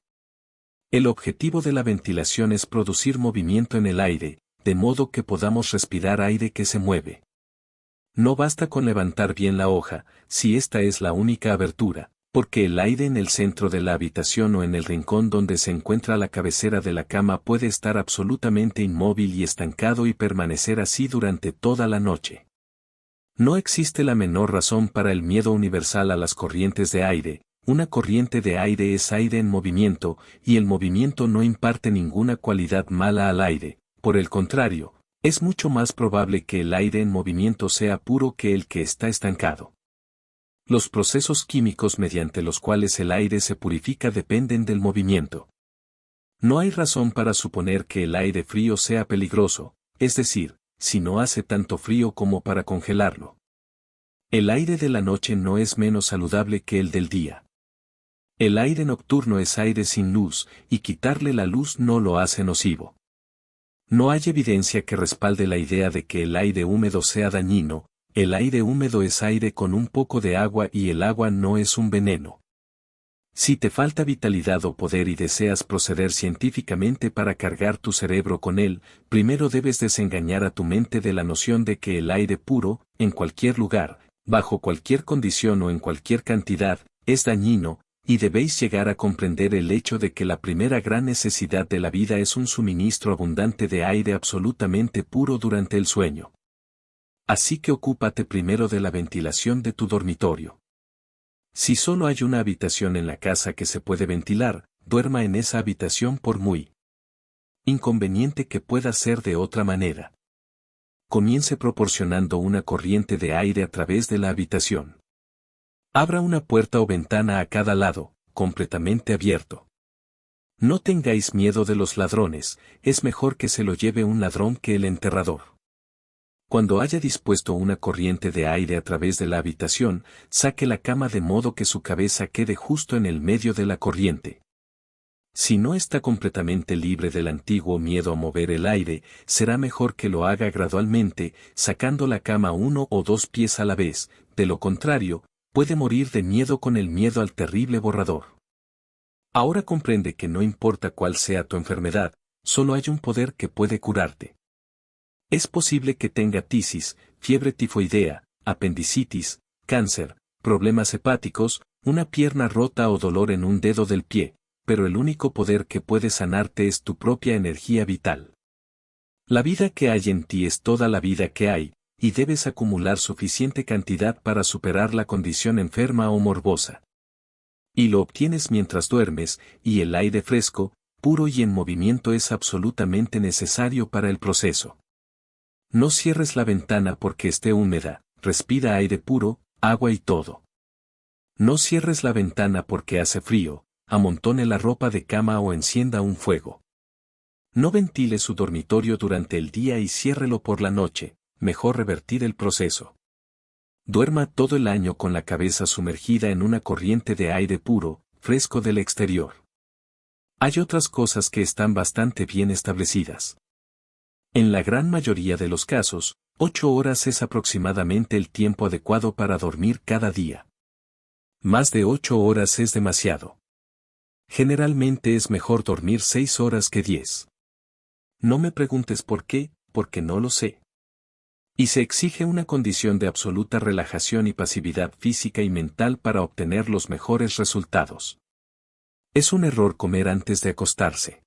El objetivo de la ventilación es producir movimiento en el aire, de modo que podamos respirar aire que se mueve. No basta con levantar bien la hoja, si esta es la única abertura, porque el aire en el centro de la habitación o en el rincón donde se encuentra la cabecera de la cama puede estar absolutamente inmóvil y estancado y permanecer así durante toda la noche. No existe la menor razón para el miedo universal a las corrientes de aire. Una corriente de aire es aire en movimiento, y el movimiento no imparte ninguna cualidad mala al aire, por el contrario, es mucho más probable que el aire en movimiento sea puro que el que está estancado. Los procesos químicos mediante los cuales el aire se purifica dependen del movimiento. No hay razón para suponer que el aire frío sea peligroso, es decir, si no hace tanto frío como para congelarlo. El aire de la noche no es menos saludable que el del día. El aire nocturno es aire sin luz, y quitarle la luz no lo hace nocivo. No hay evidencia que respalde la idea de que el aire húmedo sea dañino. El aire húmedo es aire con un poco de agua y el agua no es un veneno. Si te falta vitalidad o poder y deseas proceder científicamente para cargar tu cerebro con él, primero debes desengañar a tu mente de la noción de que el aire puro, en cualquier lugar, bajo cualquier condición o en cualquier cantidad, es dañino, y debéis llegar a comprender el hecho de que la primera gran necesidad de la vida es un suministro abundante de aire absolutamente puro durante el sueño. Así que ocúpate primero de la ventilación de tu dormitorio. Si solo hay una habitación en la casa que se puede ventilar, duerma en esa habitación por muy inconveniente que pueda ser de otra manera. Comience proporcionando una corriente de aire a través de la habitación. Abra una puerta o ventana a cada lado, completamente abierto. No tengáis miedo de los ladrones, es mejor que se lo lleve un ladrón que el enterrador. Cuando haya dispuesto una corriente de aire a través de la habitación, saque la cama de modo que su cabeza quede justo en el medio de la corriente. Si no está completamente libre del antiguo miedo a mover el aire, será mejor que lo haga gradualmente, sacando la cama 1 o 2 pies a la vez, de lo contrario, puede morir de miedo con el miedo al terrible borrador. Ahora comprende que no importa cuál sea tu enfermedad, solo hay un poder que puede curarte. Es posible que tenga tisis, fiebre tifoidea, apendicitis, cáncer, problemas hepáticos, una pierna rota o dolor en un dedo del pie, pero el único poder que puede sanarte es tu propia energía vital. La vida que hay en ti es toda la vida que hay, y debes acumular suficiente cantidad para superar la condición enferma o morbosa. Y lo obtienes mientras duermes, y el aire fresco, puro y en movimiento es absolutamente necesario para el proceso. No cierres la ventana porque esté húmeda, respira aire puro, agua y todo. No cierres la ventana porque hace frío, amontone la ropa de cama o encienda un fuego. No ventile su dormitorio durante el día y ciérrelo por la noche, mejor revertir el proceso. Duerma todo el año con la cabeza sumergida en una corriente de aire puro, fresco del exterior. Hay otras cosas que están bastante bien establecidas. En la gran mayoría de los casos, 8 horas es aproximadamente el tiempo adecuado para dormir cada día. Más de 8 horas es demasiado. Generalmente es mejor dormir 6 horas que 10. No me preguntes por qué, porque no lo sé. Y se exige una condición de absoluta relajación y pasividad física y mental para obtener los mejores resultados. Es un error comer antes de acostarse.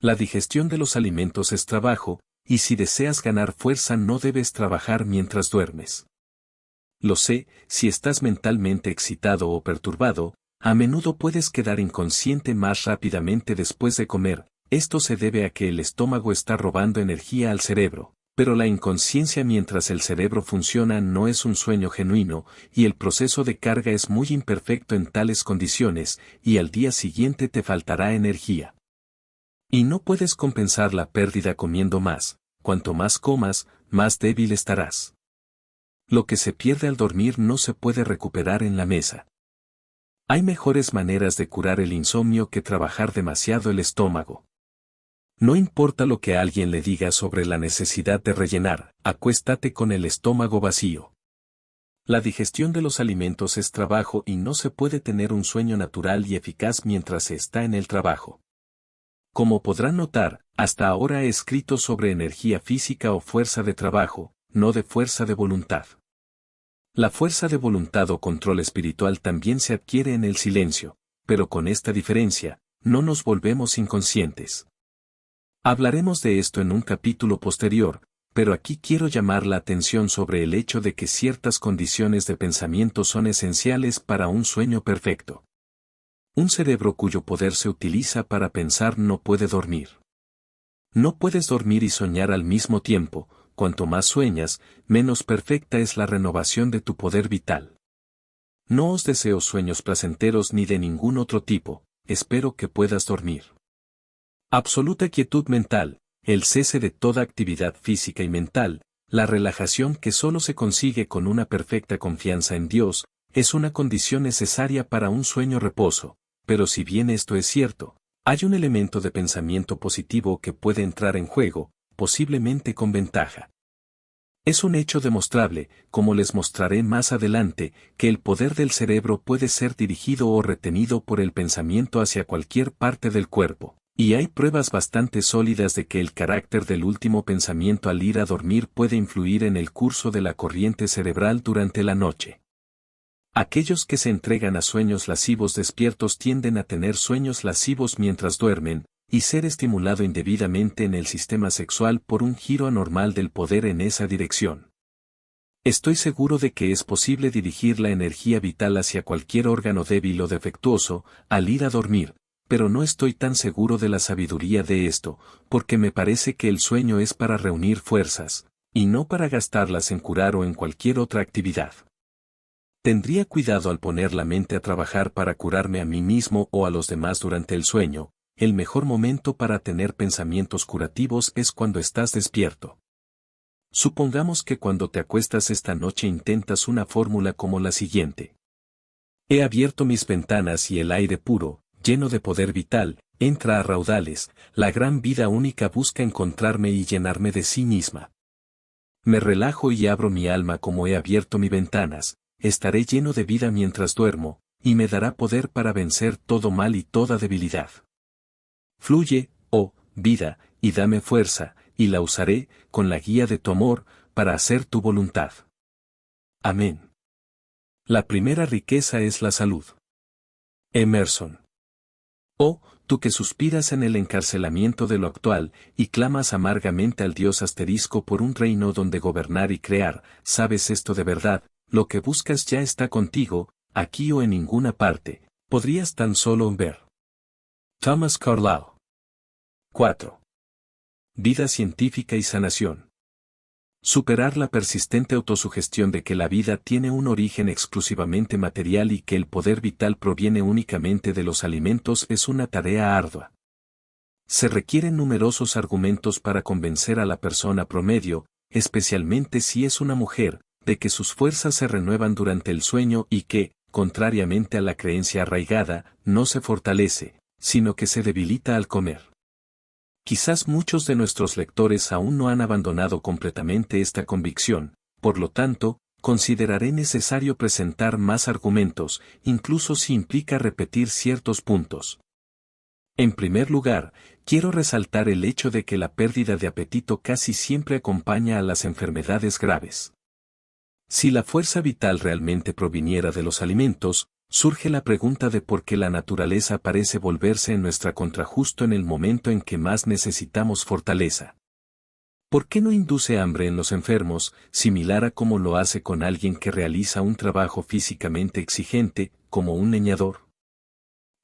La digestión de los alimentos es trabajo, y si deseas ganar fuerza no debes trabajar mientras duermes. Lo sé, si estás mentalmente excitado o perturbado, a menudo puedes quedar inconsciente más rápidamente después de comer. Esto se debe a que el estómago está robando energía al cerebro, pero la inconsciencia mientras el cerebro funciona no es un sueño genuino, y el proceso de carga es muy imperfecto en tales condiciones, y al día siguiente te faltará energía. Y no puedes compensar la pérdida comiendo más, cuanto más comas, más débil estarás. Lo que se pierde al dormir no se puede recuperar en la mesa. Hay mejores maneras de curar el insomnio que trabajar demasiado el estómago. No importa lo que alguien le diga sobre la necesidad de rellenar, acuéstate con el estómago vacío. La digestión de los alimentos es trabajo y no se puede tener un sueño natural y eficaz mientras se está en el trabajo. Como podrán notar, hasta ahora he escrito sobre energía física o fuerza de trabajo, no de fuerza de voluntad. La fuerza de voluntad o control espiritual también se adquiere en el silencio, pero con esta diferencia, no nos volvemos inconscientes. Hablaremos de esto en un capítulo posterior, pero aquí quiero llamar la atención sobre el hecho de que ciertas condiciones de pensamiento son esenciales para un sueño perfecto. Un cerebro cuyo poder se utiliza para pensar no puede dormir. No puedes dormir y soñar al mismo tiempo. Cuanto más sueñas, menos perfecta es la renovación de tu poder vital. No os deseo sueños placenteros ni de ningún otro tipo, espero que puedas dormir. Absoluta quietud mental, el cese de toda actividad física y mental, la relajación que solo se consigue con una perfecta confianza en Dios, es una condición necesaria para un sueño reposo, pero si bien esto es cierto, hay un elemento de pensamiento positivo que puede entrar en juego, posiblemente con ventaja. Es un hecho demostrable, como les mostraré más adelante, que el poder del cerebro puede ser dirigido o retenido por el pensamiento hacia cualquier parte del cuerpo, y hay pruebas bastante sólidas de que el carácter del último pensamiento al ir a dormir puede influir en el curso de la corriente cerebral durante la noche. Aquellos que se entregan a sueños lascivos despiertos tienden a tener sueños lascivos mientras duermen, y ser estimulado indebidamente en el sistema sexual por un giro anormal del poder en esa dirección. Estoy seguro de que es posible dirigir la energía vital hacia cualquier órgano débil o defectuoso, al ir a dormir, pero no estoy tan seguro de la sabiduría de esto, porque me parece que el sueño es para reunir fuerzas, y no para gastarlas en curar o en cualquier otra actividad. Tendría cuidado al poner la mente a trabajar para curarme a mí mismo o a los demás durante el sueño. El mejor momento para tener pensamientos curativos es cuando estás despierto. Supongamos que cuando te acuestas esta noche intentas una fórmula como la siguiente. He abierto mis ventanas y el aire puro, lleno de poder vital, entra a raudales, la gran vida única busca encontrarme y llenarme de sí misma. Me relajo y abro mi alma como he abierto mis ventanas, estaré lleno de vida mientras duermo, y me dará poder para vencer todo mal y toda debilidad. Fluye, oh, vida, y dame fuerza, y la usaré, con la guía de tu amor, para hacer tu voluntad. Amén. La primera riqueza es la salud. Emerson. Oh, tú que suspiras en el encarcelamiento de lo actual, y clamas amargamente al Dios asterisco por un reino donde gobernar y crear, sabes esto de verdad, lo que buscas ya está contigo, aquí o en ninguna parte, podrías tan solo ver. Thomas Carlyle. 4. Vida científica y sanación. Superar la persistente autosugestión de que la vida tiene un origen exclusivamente material y que el poder vital proviene únicamente de los alimentos es una tarea ardua. Se requieren numerosos argumentos para convencer a la persona promedio, especialmente si es una mujer, de que sus fuerzas se renuevan durante el sueño y que, contrariamente a la creencia arraigada, no se fortalece, sino que se debilita al comer. Quizás muchos de nuestros lectores aún no han abandonado completamente esta convicción, por lo tanto, consideraré necesario presentar más argumentos, incluso si implica repetir ciertos puntos. En primer lugar, quiero resaltar el hecho de que la pérdida de apetito casi siempre acompaña a las enfermedades graves. Si la fuerza vital realmente proviniera de los alimentos, surge la pregunta de por qué la naturaleza parece volverse en nuestra contra justo en el momento en que más necesitamos fortaleza. ¿Por qué no induce hambre en los enfermos, similar a como lo hace con alguien que realiza un trabajo físicamente exigente, como un leñador?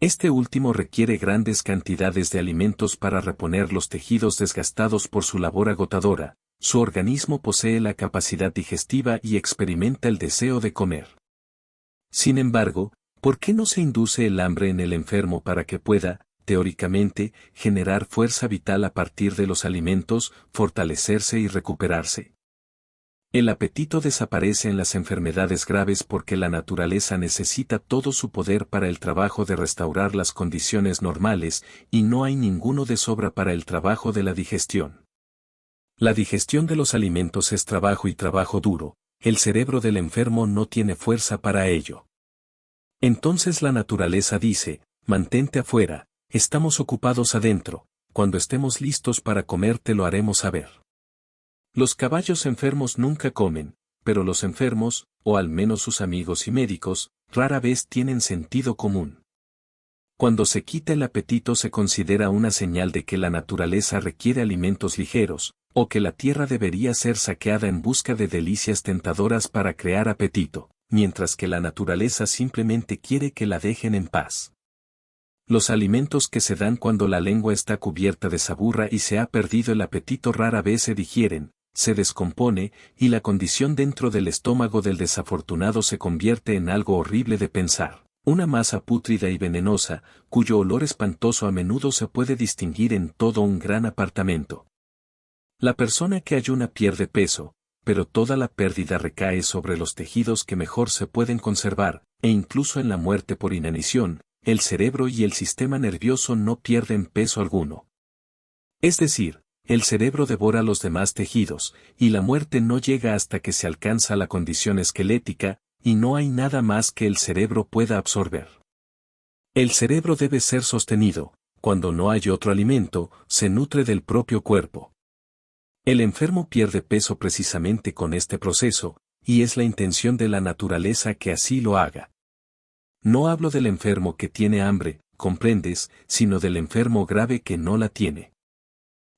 Este último requiere grandes cantidades de alimentos para reponer los tejidos desgastados por su labor agotadora, su organismo posee la capacidad digestiva y experimenta el deseo de comer. Sin embargo, ¿por qué no se induce el hambre en el enfermo para que pueda, teóricamente, generar fuerza vital a partir de los alimentos, fortalecerse y recuperarse? El apetito desaparece en las enfermedades graves porque la naturaleza necesita todo su poder para el trabajo de restaurar las condiciones normales, y no hay ninguno de sobra para el trabajo de la digestión. La digestión de los alimentos es trabajo y trabajo duro, el cerebro del enfermo no tiene fuerza para ello. Entonces la naturaleza dice, mantente afuera, estamos ocupados adentro, cuando estemos listos para comer te lo haremos saber. Los caballos enfermos nunca comen, pero los enfermos, o al menos sus amigos y médicos, rara vez tienen sentido común. Cuando se quita el apetito se considera una señal de que la naturaleza requiere alimentos ligeros, o que la tierra debería ser saqueada en busca de delicias tentadoras para crear apetito, mientras que la naturaleza simplemente quiere que la dejen en paz. Los alimentos que se dan cuando la lengua está cubierta de saburra y se ha perdido el apetito rara vez se digieren, se descompone, y la condición dentro del estómago del desafortunado se convierte en algo horrible de pensar. Una masa pútrida y venenosa, cuyo olor espantoso a menudo se puede distinguir en todo un gran apartamento. La persona que ayuna pierde peso, pero toda la pérdida recae sobre los tejidos que mejor se pueden conservar, e incluso en la muerte por inanición, el cerebro y el sistema nervioso no pierden peso alguno. Es decir, el cerebro devora los demás tejidos, y la muerte no llega hasta que se alcanza la condición esquelética, y no hay nada más que el cerebro pueda absorber. El cerebro debe ser sostenido, cuando no hay otro alimento, se nutre del propio cuerpo. El enfermo pierde peso precisamente con este proceso, y es la intención de la naturaleza que así lo haga. No hablo del enfermo que tiene hambre, comprendes, sino del enfermo grave que no la tiene.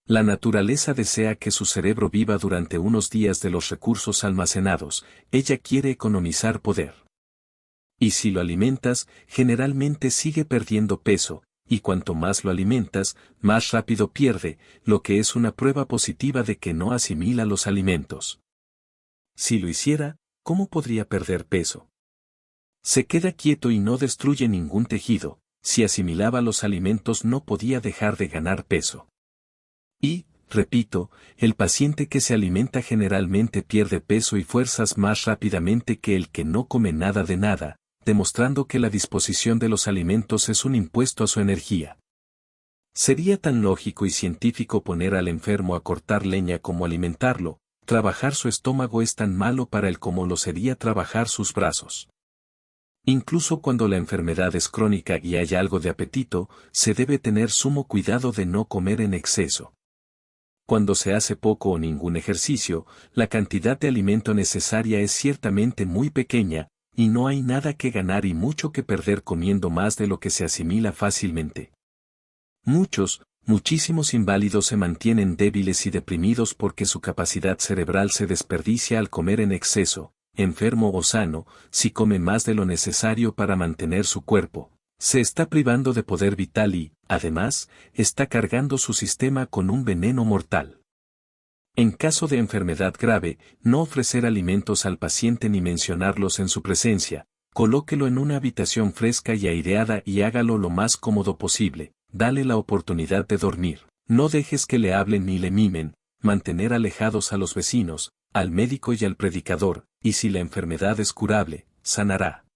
La naturaleza desea que su cerebro viva durante unos días de los recursos almacenados, ella quiere economizar poder. Y si lo alimentas, generalmente sigue perdiendo peso, y cuanto más lo alimentas, más rápido pierde, lo que es una prueba positiva de que no asimila los alimentos. Si lo hiciera, ¿cómo podría perder peso? Se queda quieto y no destruye ningún tejido, si asimilaba los alimentos no podía dejar de ganar peso. Y, repito, el paciente que se alimenta generalmente pierde peso y fuerzas más rápidamente que el que no come nada de nada, demostrando que la disposición de los alimentos es un impuesto a su energía. Sería tan lógico y científico poner al enfermo a cortar leña como alimentarlo. Trabajar su estómago es tan malo para él como lo sería trabajar sus brazos. Incluso cuando la enfermedad es crónica y hay algo de apetito, se debe tener sumo cuidado de no comer en exceso. Cuando se hace poco o ningún ejercicio, la cantidad de alimento necesaria es ciertamente muy pequeña, y no hay nada que ganar y mucho que perder comiendo más de lo que se asimila fácilmente. Muchísimos inválidos se mantienen débiles y deprimidos porque su capacidad cerebral se desperdicia al comer en exceso. Enfermo o sano, si come más de lo necesario para mantener su cuerpo, se está privando de poder vital y, además, está cargando su sistema con un veneno mortal. En caso de enfermedad grave, no ofrecer alimentos al paciente ni mencionarlos en su presencia, colóquelo en una habitación fresca y aireada y hágalo lo más cómodo posible, dale la oportunidad de dormir, no dejes que le hablen ni le mimen, mantener alejados a los vecinos, al médico y al predicador, y si la enfermedad es curable, sanará.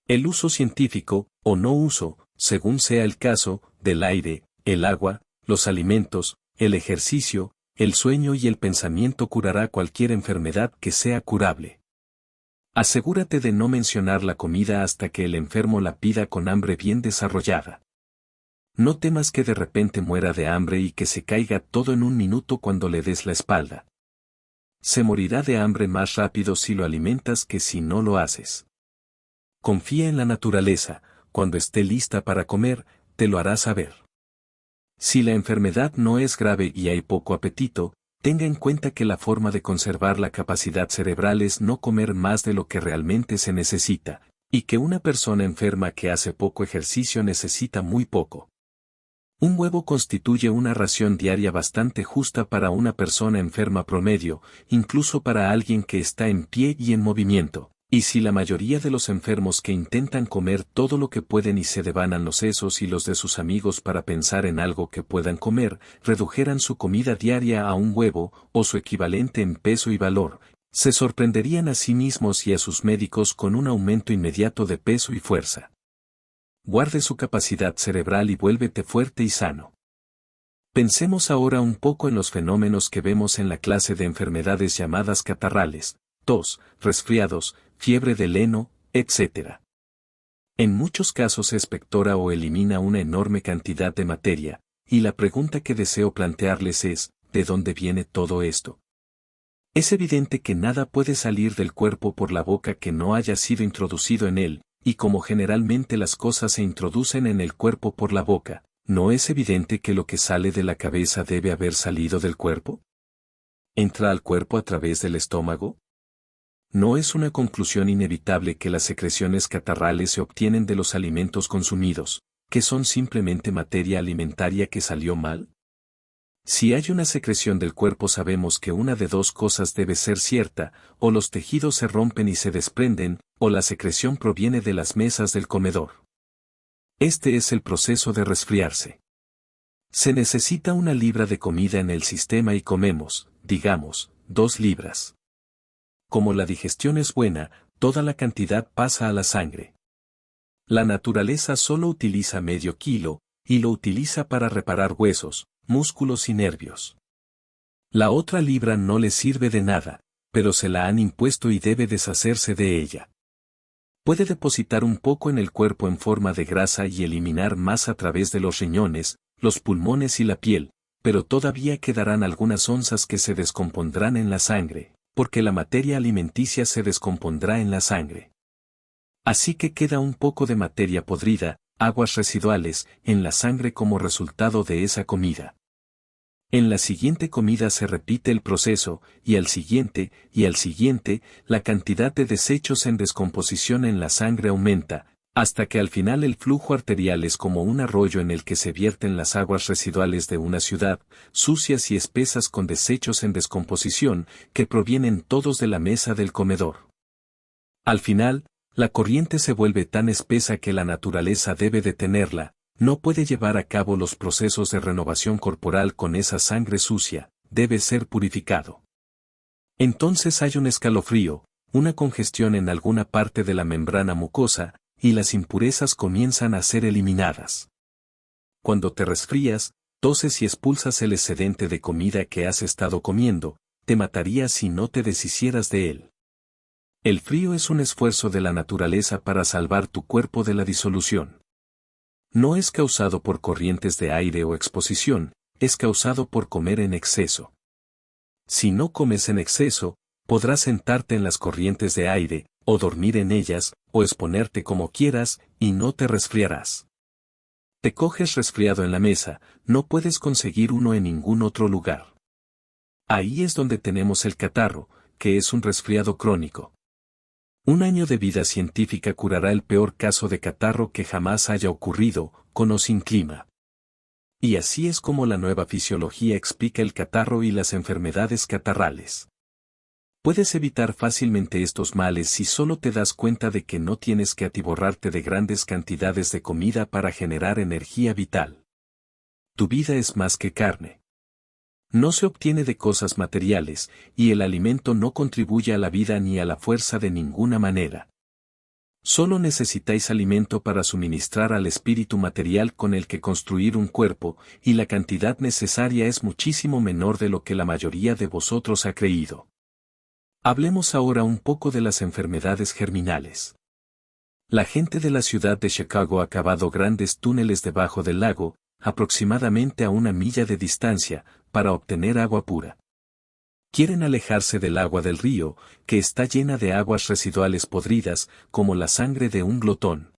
El uso científico, o no uso, según sea el caso, del aire, el agua, los alimentos, el ejercicio, el sueño y el pensamiento curará cualquier enfermedad que sea curable. Asegúrate de no mencionar la comida hasta que el enfermo la pida con hambre bien desarrollada. No temas que de repente muera de hambre y que se caiga todo en un minuto cuando le des la espalda. Se morirá de hambre más rápido si lo alimentas que si no lo haces. Confía en la naturaleza, cuando esté lista para comer, te lo hará saber. Si la enfermedad no es grave y hay poco apetito, tenga en cuenta que la forma de conservar la capacidad cerebral es no comer más de lo que realmente se necesita, y que una persona enferma que hace poco ejercicio necesita muy poco. Un huevo constituye una ración diaria bastante justa para una persona enferma promedio, incluso para alguien que está en pie y en movimiento. Y si la mayoría de los enfermos que intentan comer todo lo que pueden y se devanan los sesos y los de sus amigos para pensar en algo que puedan comer, redujeran su comida diaria a un huevo, o su equivalente en peso y valor, se sorprenderían a sí mismos y a sus médicos con un aumento inmediato de peso y fuerza. Guarde su capacidad cerebral y vuélvete fuerte y sano. Pensemos ahora un poco en los fenómenos que vemos en la clase de enfermedades llamadas catarrales, tos, resfriados, fiebre del heno, etc. En muchos casos se expectora o elimina una enorme cantidad de materia, y la pregunta que deseo plantearles es, ¿de dónde viene todo esto? Es evidente que nada puede salir del cuerpo por la boca que no haya sido introducido en él, y como generalmente las cosas se introducen en el cuerpo por la boca, ¿no es evidente que lo que sale de la cabeza debe haber salido del cuerpo? ¿Entra al cuerpo a través del estómago? ¿No es una conclusión inevitable que las secreciones catarrales se obtienen de los alimentos consumidos, que son simplemente materia alimentaria que salió mal? Si hay una secreción del cuerpo sabemos que una de dos cosas debe ser cierta, o los tejidos se rompen y se desprenden, o la secreción proviene de las mesas del comedor. Este es el proceso de resfriarse. Se necesita 1 libra de comida en el sistema y comemos, digamos, 2 libras. Como la digestión es buena, toda la cantidad pasa a la sangre. La naturaleza solo utiliza medio kilo, y lo utiliza para reparar huesos, músculos y nervios. La otra libra no le sirve de nada, pero se la han impuesto y debe deshacerse de ella. Puede depositar un poco en el cuerpo en forma de grasa y eliminar más a través de los riñones, los pulmones y la piel, pero todavía quedarán algunas onzas que se descompondrán en la sangre, porque la materia alimenticia se descompondrá en la sangre. Así que queda un poco de materia podrida, aguas residuales, en la sangre como resultado de esa comida. En la siguiente comida se repite el proceso, y al siguiente, la cantidad de desechos en descomposición en la sangre aumenta, hasta que al final el flujo arterial es como un arroyo en el que se vierten las aguas residuales de una ciudad, sucias y espesas con desechos en descomposición, que provienen todos de la mesa del comedor. Al final, la corriente se vuelve tan espesa que la naturaleza debe detenerla, no puede llevar a cabo los procesos de renovación corporal con esa sangre sucia, debe ser purificado. Entonces hay un escalofrío, una congestión en alguna parte de la membrana mucosa, y las impurezas comienzan a ser eliminadas. Cuando te resfrías, toses y expulsas el excedente de comida que has estado comiendo, te mataría si no te deshicieras de él. El frío es un esfuerzo de la naturaleza para salvar tu cuerpo de la disolución. No es causado por corrientes de aire o exposición, es causado por comer en exceso. Si no comes en exceso, podrás sentarte en las corrientes de aire, o dormir en ellas, o exponerte como quieras, y no te resfriarás. Te coges resfriado en la mesa, no puedes conseguir uno en ningún otro lugar. Ahí es donde tenemos el catarro, que es un resfriado crónico. Un año de vida científica curará el peor caso de catarro que jamás haya ocurrido, con o sin clima. Y así es como la nueva fisiología explica el catarro y las enfermedades catarrales. Puedes evitar fácilmente estos males si solo te das cuenta de que no tienes que atiborrarte de grandes cantidades de comida para generar energía vital. Tu vida es más que carne. No se obtiene de cosas materiales, y el alimento no contribuye a la vida ni a la fuerza de ninguna manera. Solo necesitáis alimento para suministrar al espíritu material con el que construir un cuerpo, y la cantidad necesaria es muchísimo menor de lo que la mayoría de vosotros ha creído. Hablemos ahora un poco de las enfermedades germinales. La gente de la ciudad de Chicago ha cavado grandes túneles debajo del lago, aproximadamente a 1 milla de distancia, para obtener agua pura. Quieren alejarse del agua del río, que está llena de aguas residuales podridas, como la sangre de un glotón.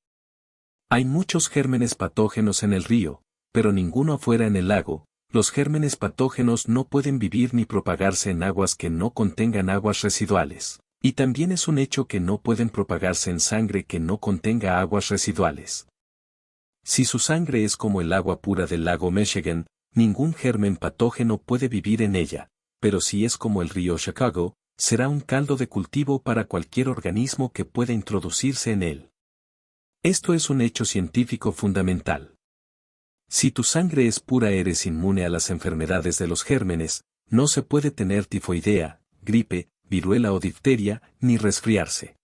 Hay muchos gérmenes patógenos en el río, pero ninguno afuera en el lago. Los gérmenes patógenos no pueden vivir ni propagarse en aguas que no contengan aguas residuales. Y también es un hecho que no pueden propagarse en sangre que no contenga aguas residuales. Si su sangre es como el agua pura del lago Michigan, ningún germen patógeno puede vivir en ella, pero si es como el río Chicago, será un caldo de cultivo para cualquier organismo que pueda introducirse en él. Esto es un hecho científico fundamental. Si tu sangre es pura, eres inmune a las enfermedades de los gérmenes, no se puede tener tifoidea, gripe, viruela o difteria, ni resfriarse.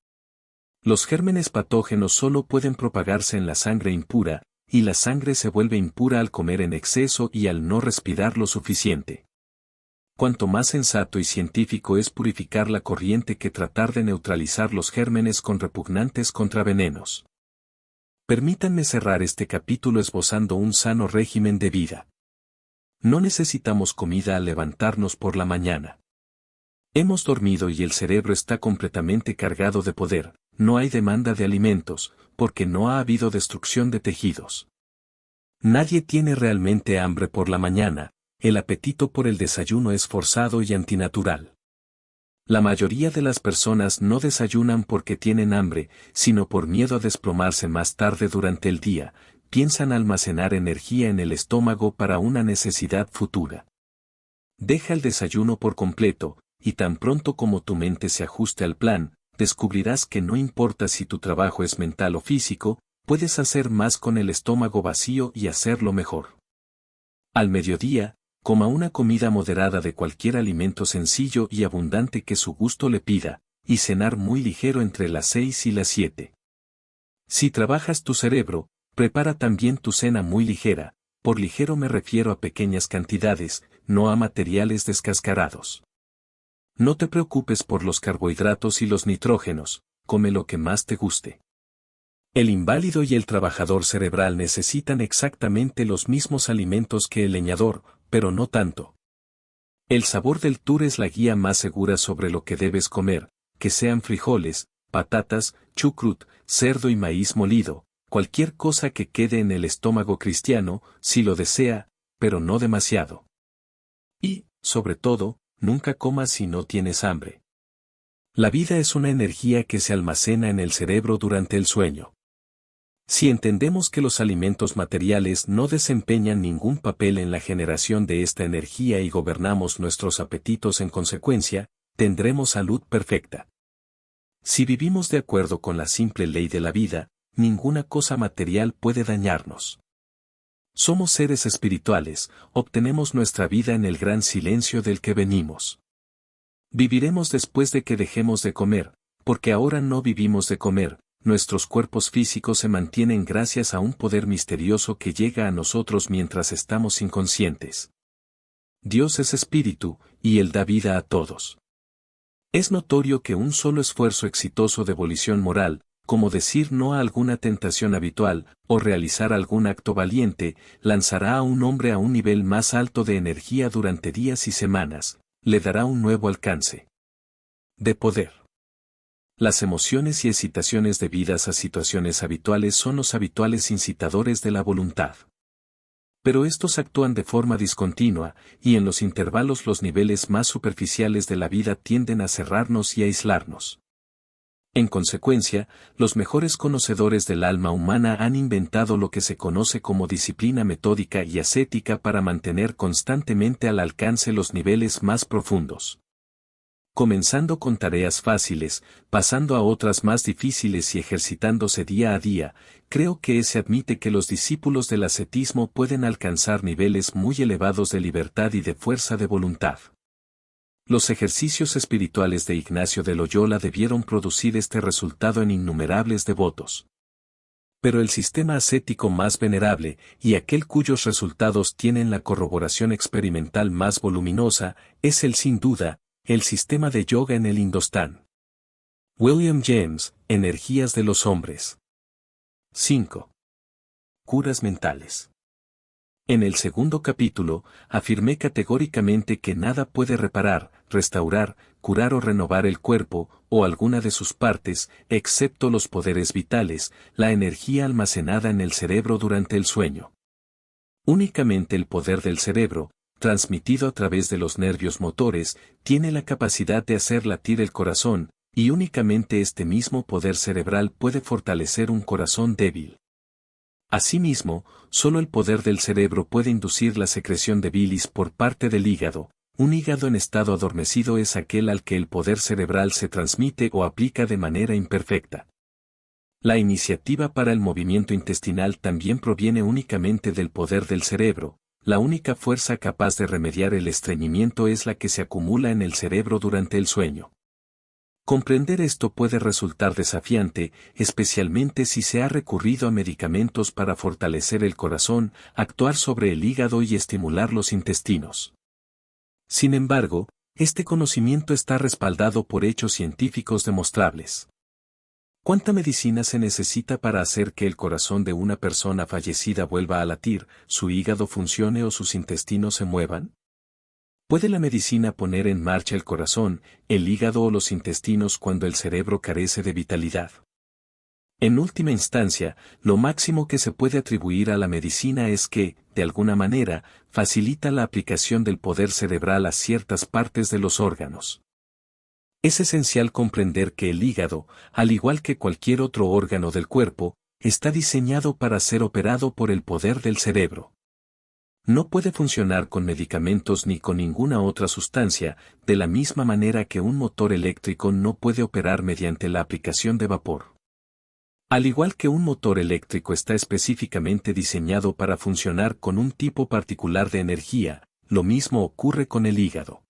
Los gérmenes patógenos solo pueden propagarse en la sangre impura, y la sangre se vuelve impura al comer en exceso y al no respirar lo suficiente. Cuanto más sensato y científico es purificar la corriente que tratar de neutralizar los gérmenes con repugnantes contravenenos. Permítanme cerrar este capítulo esbozando un sano régimen de vida. No necesitamos comida al levantarnos por la mañana. Hemos dormido y el cerebro está completamente cargado de poder, no hay demanda de alimentos, porque no ha habido destrucción de tejidos. Nadie tiene realmente hambre por la mañana, el apetito por el desayuno es forzado y antinatural. La mayoría de las personas no desayunan porque tienen hambre, sino por miedo a desplomarse más tarde durante el día, piensan almacenar energía en el estómago para una necesidad futura. Deja el desayuno por completo, y tan pronto como tu mente se ajuste al plan, descubrirás que no importa si tu trabajo es mental o físico, puedes hacer más con el estómago vacío y hacerlo mejor. Al mediodía, coma una comida moderada de cualquier alimento sencillo y abundante que su gusto le pida, y cenar muy ligero entre las 6 y las 7. Si trabajas tu cerebro, prepara también tu cena muy ligera, por ligero me refiero a pequeñas cantidades, no a materiales descascarados. No te preocupes por los carbohidratos y los nitrógenos, come lo que más te guste. El inválido y el trabajador cerebral necesitan exactamente los mismos alimentos que el leñador, pero no tanto. El sabor del tour es la guía más segura sobre lo que debes comer, que sean frijoles, patatas, chucrut, cerdo y maíz molido, cualquier cosa que quede en el estómago cristiano, si lo desea, pero no demasiado. Y, sobre todo, nunca comas si no tienes hambre. La vida es una energía que se almacena en el cerebro durante el sueño. Si entendemos que los alimentos materiales no desempeñan ningún papel en la generación de esta energía y gobernamos nuestros apetitos en consecuencia, tendremos salud perfecta. Si vivimos de acuerdo con la simple ley de la vida, ninguna cosa material puede dañarnos. Somos seres espirituales, obtenemos nuestra vida en el gran silencio del que venimos. Viviremos después de que dejemos de comer, porque ahora no vivimos de comer, nuestros cuerpos físicos se mantienen gracias a un poder misterioso que llega a nosotros mientras estamos inconscientes. Dios es espíritu, y Él da vida a todos. Es notorio que un solo esfuerzo exitoso de volición moral, como decir no a alguna tentación habitual, o realizar algún acto valiente, lanzará a un hombre a un nivel más alto de energía durante días y semanas, le dará un nuevo alcance de poder. Las emociones y excitaciones debidas a situaciones habituales son los habituales incitadores de la voluntad. Pero estos actúan de forma discontinua, y en los intervalos los niveles más superficiales de la vida tienden a cerrarnos y a aislarnos. En consecuencia, los mejores conocedores del alma humana han inventado lo que se conoce como disciplina metódica y ascética para mantener constantemente al alcance los niveles más profundos. Comenzando con tareas fáciles, pasando a otras más difíciles y ejercitándose día a día, creo que se admite que los discípulos del ascetismo pueden alcanzar niveles muy elevados de libertad y de fuerza de voluntad. Los ejercicios espirituales de Ignacio de Loyola debieron producir este resultado en innumerables devotos. Pero el sistema ascético más venerable, y aquel cuyos resultados tienen la corroboración experimental más voluminosa, es sin duda, el sistema de yoga en el Indostán. William James, Energías de los hombres. 5. Curas mentales. En el segundo capítulo, afirmé categóricamente que nada puede reparar, restaurar, curar o renovar el cuerpo, o alguna de sus partes, excepto los poderes vitales, la energía almacenada en el cerebro durante el sueño. Únicamente el poder del cerebro, transmitido a través de los nervios motores, tiene la capacidad de hacer latir el corazón, y únicamente este mismo poder cerebral puede fortalecer un corazón débil. Asimismo, solo el poder del cerebro puede inducir la secreción de bilis por parte del hígado. Un hígado en estado adormecido es aquel al que el poder cerebral se transmite o aplica de manera imperfecta. La iniciativa para el movimiento intestinal también proviene únicamente del poder del cerebro. La única fuerza capaz de remediar el estreñimiento es la que se acumula en el cerebro durante el sueño. Comprender esto puede resultar desafiante, especialmente si se ha recurrido a medicamentos para fortalecer el corazón, actuar sobre el hígado y estimular los intestinos. Sin embargo, este conocimiento está respaldado por hechos científicos demostrables. ¿Cuánta medicina se necesita para hacer que el corazón de una persona fallecida vuelva a latir, su hígado funcione o sus intestinos se muevan? ¿Puede la medicina poner en marcha el corazón, el hígado o los intestinos cuando el cerebro carece de vitalidad? En última instancia, lo máximo que se puede atribuir a la medicina es que, de alguna manera, facilita la aplicación del poder cerebral a ciertas partes de los órganos. Es esencial comprender que el hígado, al igual que cualquier otro órgano del cuerpo, está diseñado para ser operado por el poder del cerebro. No puede funcionar con medicamentos ni con ninguna otra sustancia, de la misma manera que un motor eléctrico no puede operar mediante la aplicación de vapor. Al igual que un motor eléctrico está específicamente diseñado para funcionar con un tipo particular de energía, lo mismo ocurre con el hígado.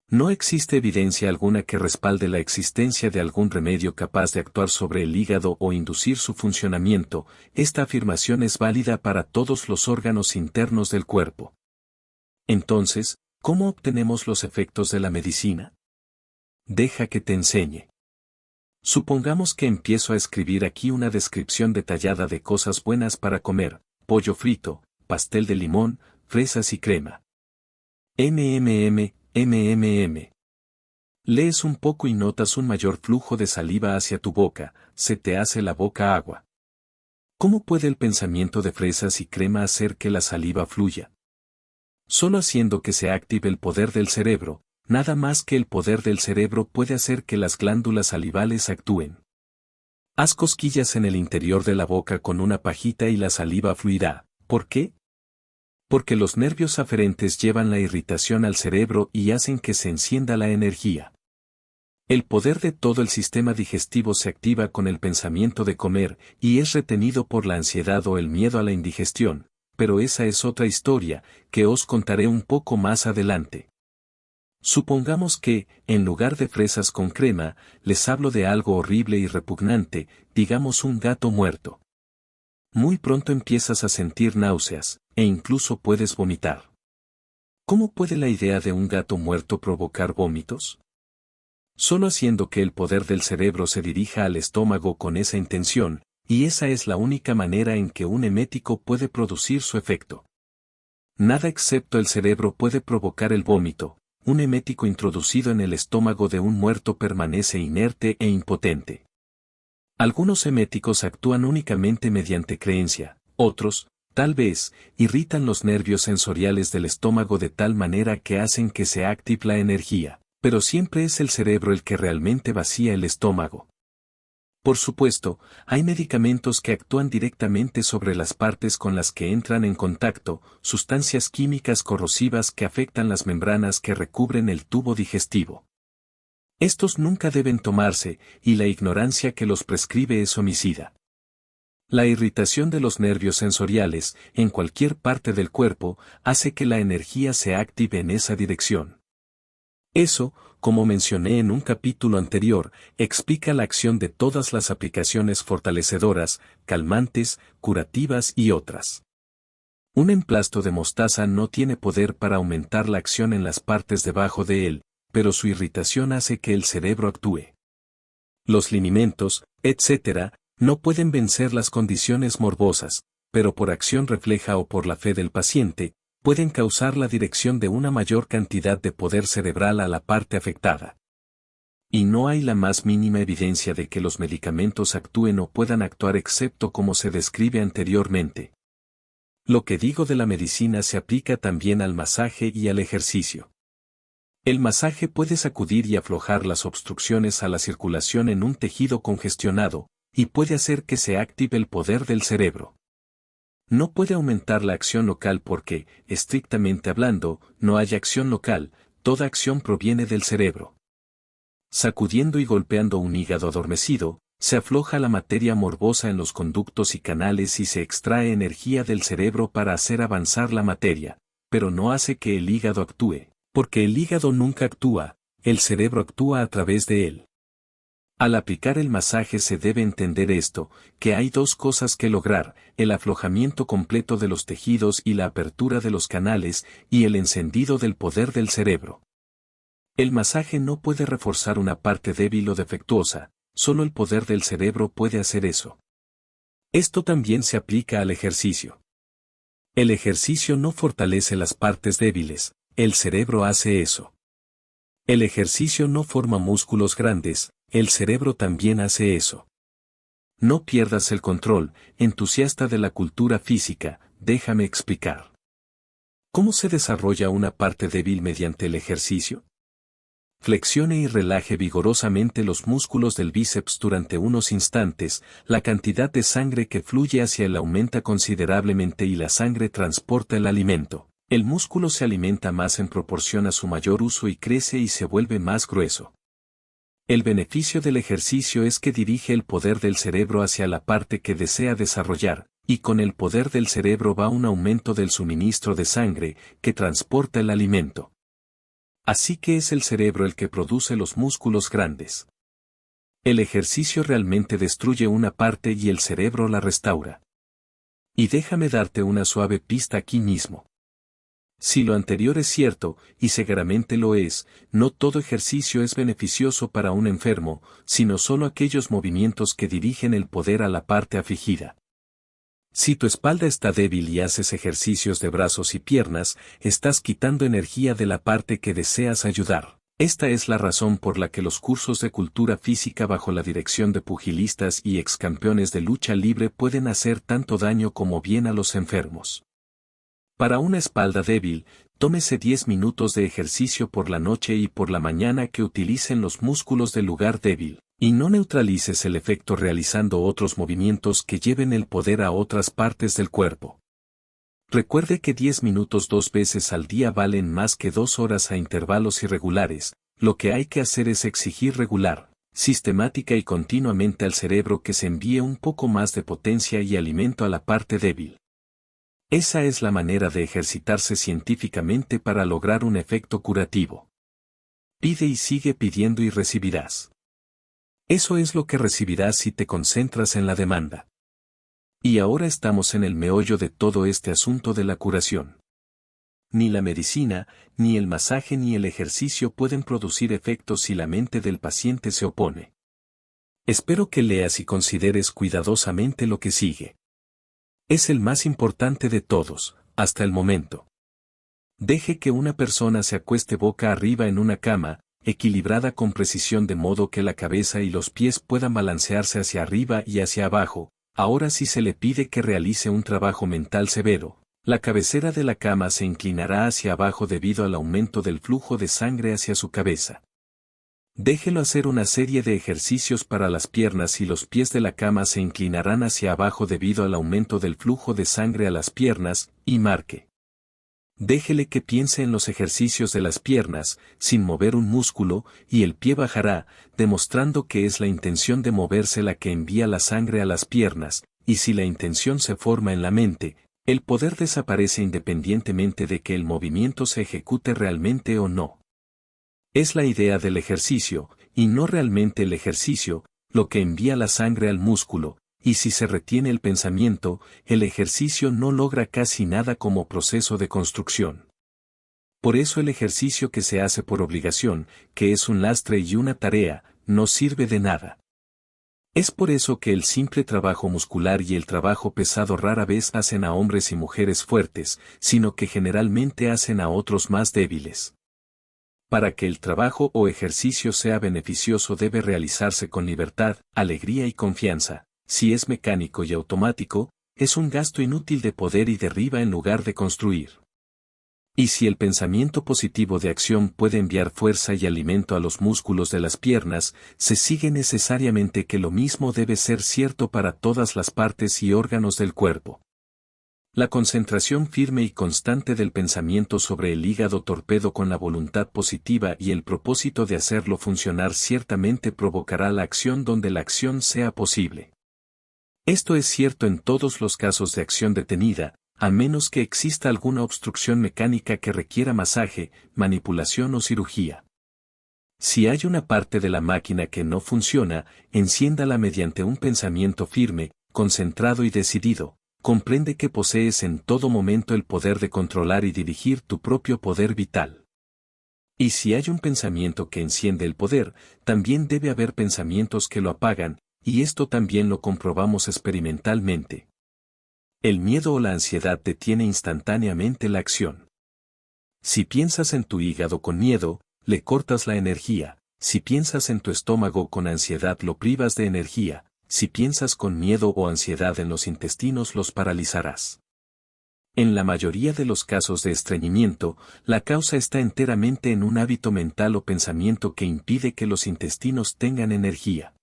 No existe evidencia alguna que respalde la existencia de algún remedio capaz de actuar sobre el hígado o inducir su funcionamiento. Esta afirmación es válida para todos los órganos internos del cuerpo. Entonces, ¿cómo obtenemos los efectos de la medicina? Deja que te enseñe. Supongamos que empiezo a escribir aquí una descripción detallada de cosas buenas para comer: pollo frito, pastel de limón, fresas y crema. MMM. Lees un poco y notas un mayor flujo de saliva hacia tu boca, se te hace la boca agua. ¿Cómo puede el pensamiento de fresas y crema hacer que la saliva fluya? Solo haciendo que se active el poder del cerebro, nada más que el poder del cerebro puede hacer que las glándulas salivales actúen. Haz cosquillas en el interior de la boca con una pajita y la saliva fluirá. ¿Por qué? Porque los nervios aferentes llevan la irritación al cerebro y hacen que se encienda la energía. El poder de todo el sistema digestivo se activa con el pensamiento de comer y es retenido por la ansiedad o el miedo a la indigestión, pero esa es otra historia, que os contaré un poco más adelante. Supongamos que, en lugar de fresas con crema, les hablo de algo horrible y repugnante, digamos un gato muerto. Muy pronto empiezas a sentir náuseas, e incluso puedes vomitar. ¿Cómo puede la idea de un gato muerto provocar vómitos? Solo haciendo que el poder del cerebro se dirija al estómago con esa intención, y esa es la única manera en que un emético puede producir su efecto. Nada excepto el cerebro puede provocar el vómito. Un emético introducido en el estómago de un muerto permanece inerte e impotente. Algunos eméticos actúan únicamente mediante creencia, otros, tal vez, irritan los nervios sensoriales del estómago de tal manera que hacen que se active la energía, pero siempre es el cerebro el que realmente vacía el estómago. Por supuesto, hay medicamentos que actúan directamente sobre las partes con las que entran en contacto, sustancias químicas corrosivas que afectan las membranas que recubren el tubo digestivo. Estos nunca deben tomarse, y la ignorancia que los prescribe es homicida. La irritación de los nervios sensoriales, en cualquier parte del cuerpo, hace que la energía se active en esa dirección. Eso, como mencioné en un capítulo anterior, explica la acción de todas las aplicaciones fortalecedoras, calmantes, curativas y otras. Un emplasto de mostaza no tiene poder para aumentar la acción en las partes debajo de él, pero su irritación hace que el cerebro actúe. Los linimentos, etc., no pueden vencer las condiciones morbosas, pero por acción refleja o por la fe del paciente, pueden causar la dirección de una mayor cantidad de poder cerebral a la parte afectada. Y no hay la más mínima evidencia de que los medicamentos actúen o puedan actuar excepto como se describe anteriormente. Lo que digo de la medicina se aplica también al masaje y al ejercicio. El masaje puede sacudir y aflojar las obstrucciones a la circulación en un tejido congestionado, y puede hacer que se active el poder del cerebro. No puede aumentar la acción local porque, estrictamente hablando, no hay acción local, toda acción proviene del cerebro. Sacudiendo y golpeando un hígado adormecido, se afloja la materia morbosa en los conductos y canales y se extrae energía del cerebro para hacer avanzar la materia, pero no hace que el hígado actúe, porque el hígado nunca actúa, el cerebro actúa a través de él. Al aplicar el masaje se debe entender esto, que hay dos cosas que lograr, el aflojamiento completo de los tejidos y la apertura de los canales, y el encendido del poder del cerebro. El masaje no puede reforzar una parte débil o defectuosa, solo el poder del cerebro puede hacer eso. Esto también se aplica al ejercicio. El ejercicio no fortalece las partes débiles, el cerebro hace eso. El ejercicio no forma músculos grandes, el cerebro también hace eso. No pierdas el control, entusiasta de la cultura física, déjame explicar. ¿Cómo se desarrolla una parte débil mediante el ejercicio? Flexione y relaje vigorosamente los músculos del bíceps durante unos instantes, la cantidad de sangre que fluye hacia él aumenta considerablemente y la sangre transporta el alimento. El músculo se alimenta más en proporción a su mayor uso y crece y se vuelve más grueso. El beneficio del ejercicio es que dirige el poder del cerebro hacia la parte que desea desarrollar, y con el poder del cerebro va un aumento del suministro de sangre, que transporta el alimento. Así que es el cerebro el que produce los músculos grandes. El ejercicio realmente destruye una parte y el cerebro la restaura. Y déjame darte una suave pista aquí mismo. Si lo anterior es cierto, y seguramente lo es, no todo ejercicio es beneficioso para un enfermo, sino solo aquellos movimientos que dirigen el poder a la parte afligida. Si tu espalda está débil y haces ejercicios de brazos y piernas, estás quitando energía de la parte que deseas ayudar. Esta es la razón por la que los cursos de cultura física bajo la dirección de pugilistas y excampeones de lucha libre pueden hacer tanto daño como bien a los enfermos. Para una espalda débil, tómese 10 minutos de ejercicio por la noche y por la mañana que utilicen los músculos del lugar débil, y no neutralices el efecto realizando otros movimientos que lleven el poder a otras partes del cuerpo. Recuerde que 10 minutos 2 veces al día valen más que 2 horas a intervalos irregulares, lo que hay que hacer es exigir regular, sistemática y continuamente al cerebro que se envíe un poco más de potencia y alimento a la parte débil. Esa es la manera de ejercitarse científicamente para lograr un efecto curativo. Pide y sigue pidiendo y recibirás. Eso es lo que recibirás si te concentras en la demanda. Y ahora estamos en el meollo de todo este asunto de la curación. Ni la medicina, ni el masaje ni el ejercicio pueden producir efectos si la mente del paciente se opone. Espero que leas y consideres cuidadosamente lo que sigue. Es el más importante de todos, hasta el momento. Deje que una persona se acueste boca arriba en una cama, equilibrada con precisión de modo que la cabeza y los pies puedan balancearse hacia arriba y hacia abajo. Ahora si se le pide que realice un trabajo mental severo, la cabecera de la cama se inclinará hacia abajo debido al aumento del flujo de sangre hacia su cabeza. Déjelo hacer una serie de ejercicios para las piernas y los pies de la cama se inclinarán hacia abajo debido al aumento del flujo de sangre a las piernas, y marque. Déjele que piense en los ejercicios de las piernas, sin mover un músculo, y el pie bajará, demostrando que es la intención de moverse la que envía la sangre a las piernas, y si la intención se forma en la mente, el poder desaparece independientemente de que el movimiento se ejecute realmente o no. Es la idea del ejercicio, y no realmente el ejercicio, lo que envía la sangre al músculo, y si se retiene el pensamiento, el ejercicio no logra casi nada como proceso de construcción. Por eso el ejercicio que se hace por obligación, que es un lastre y una tarea, no sirve de nada. Es por eso que el simple trabajo muscular y el trabajo pesado rara vez hacen a hombres y mujeres fuertes, sino que generalmente hacen a otros más débiles. Para que el trabajo o ejercicio sea beneficioso debe realizarse con libertad, alegría y confianza. Si es mecánico y automático, es un gasto inútil de poder y derriba en lugar de construir. Y si el pensamiento positivo de acción puede enviar fuerza y alimento a los músculos de las piernas, se sigue necesariamente que lo mismo debe ser cierto para todas las partes y órganos del cuerpo. La concentración firme y constante del pensamiento sobre el hígado torpedo con la voluntad positiva y el propósito de hacerlo funcionar ciertamente provocará la acción donde la acción sea posible. Esto es cierto en todos los casos de acción detenida, a menos que exista alguna obstrucción mecánica que requiera masaje, manipulación o cirugía. Si hay una parte de la máquina que no funciona, enciéndala mediante un pensamiento firme, concentrado y decidido. Comprende que posees en todo momento el poder de controlar y dirigir tu propio poder vital. Y si hay un pensamiento que enciende el poder, también debe haber pensamientos que lo apagan, y esto también lo comprobamos experimentalmente. El miedo o la ansiedad detiene instantáneamente la acción. Si piensas en tu hígado con miedo, le cortas la energía, si piensas en tu estómago con ansiedad lo privas de energía. Si piensas con miedo o ansiedad en los intestinos los paralizarás. En la mayoría de los casos de estreñimiento, la causa está enteramente en un hábito mental o pensamiento que impide que los intestinos tengan energía.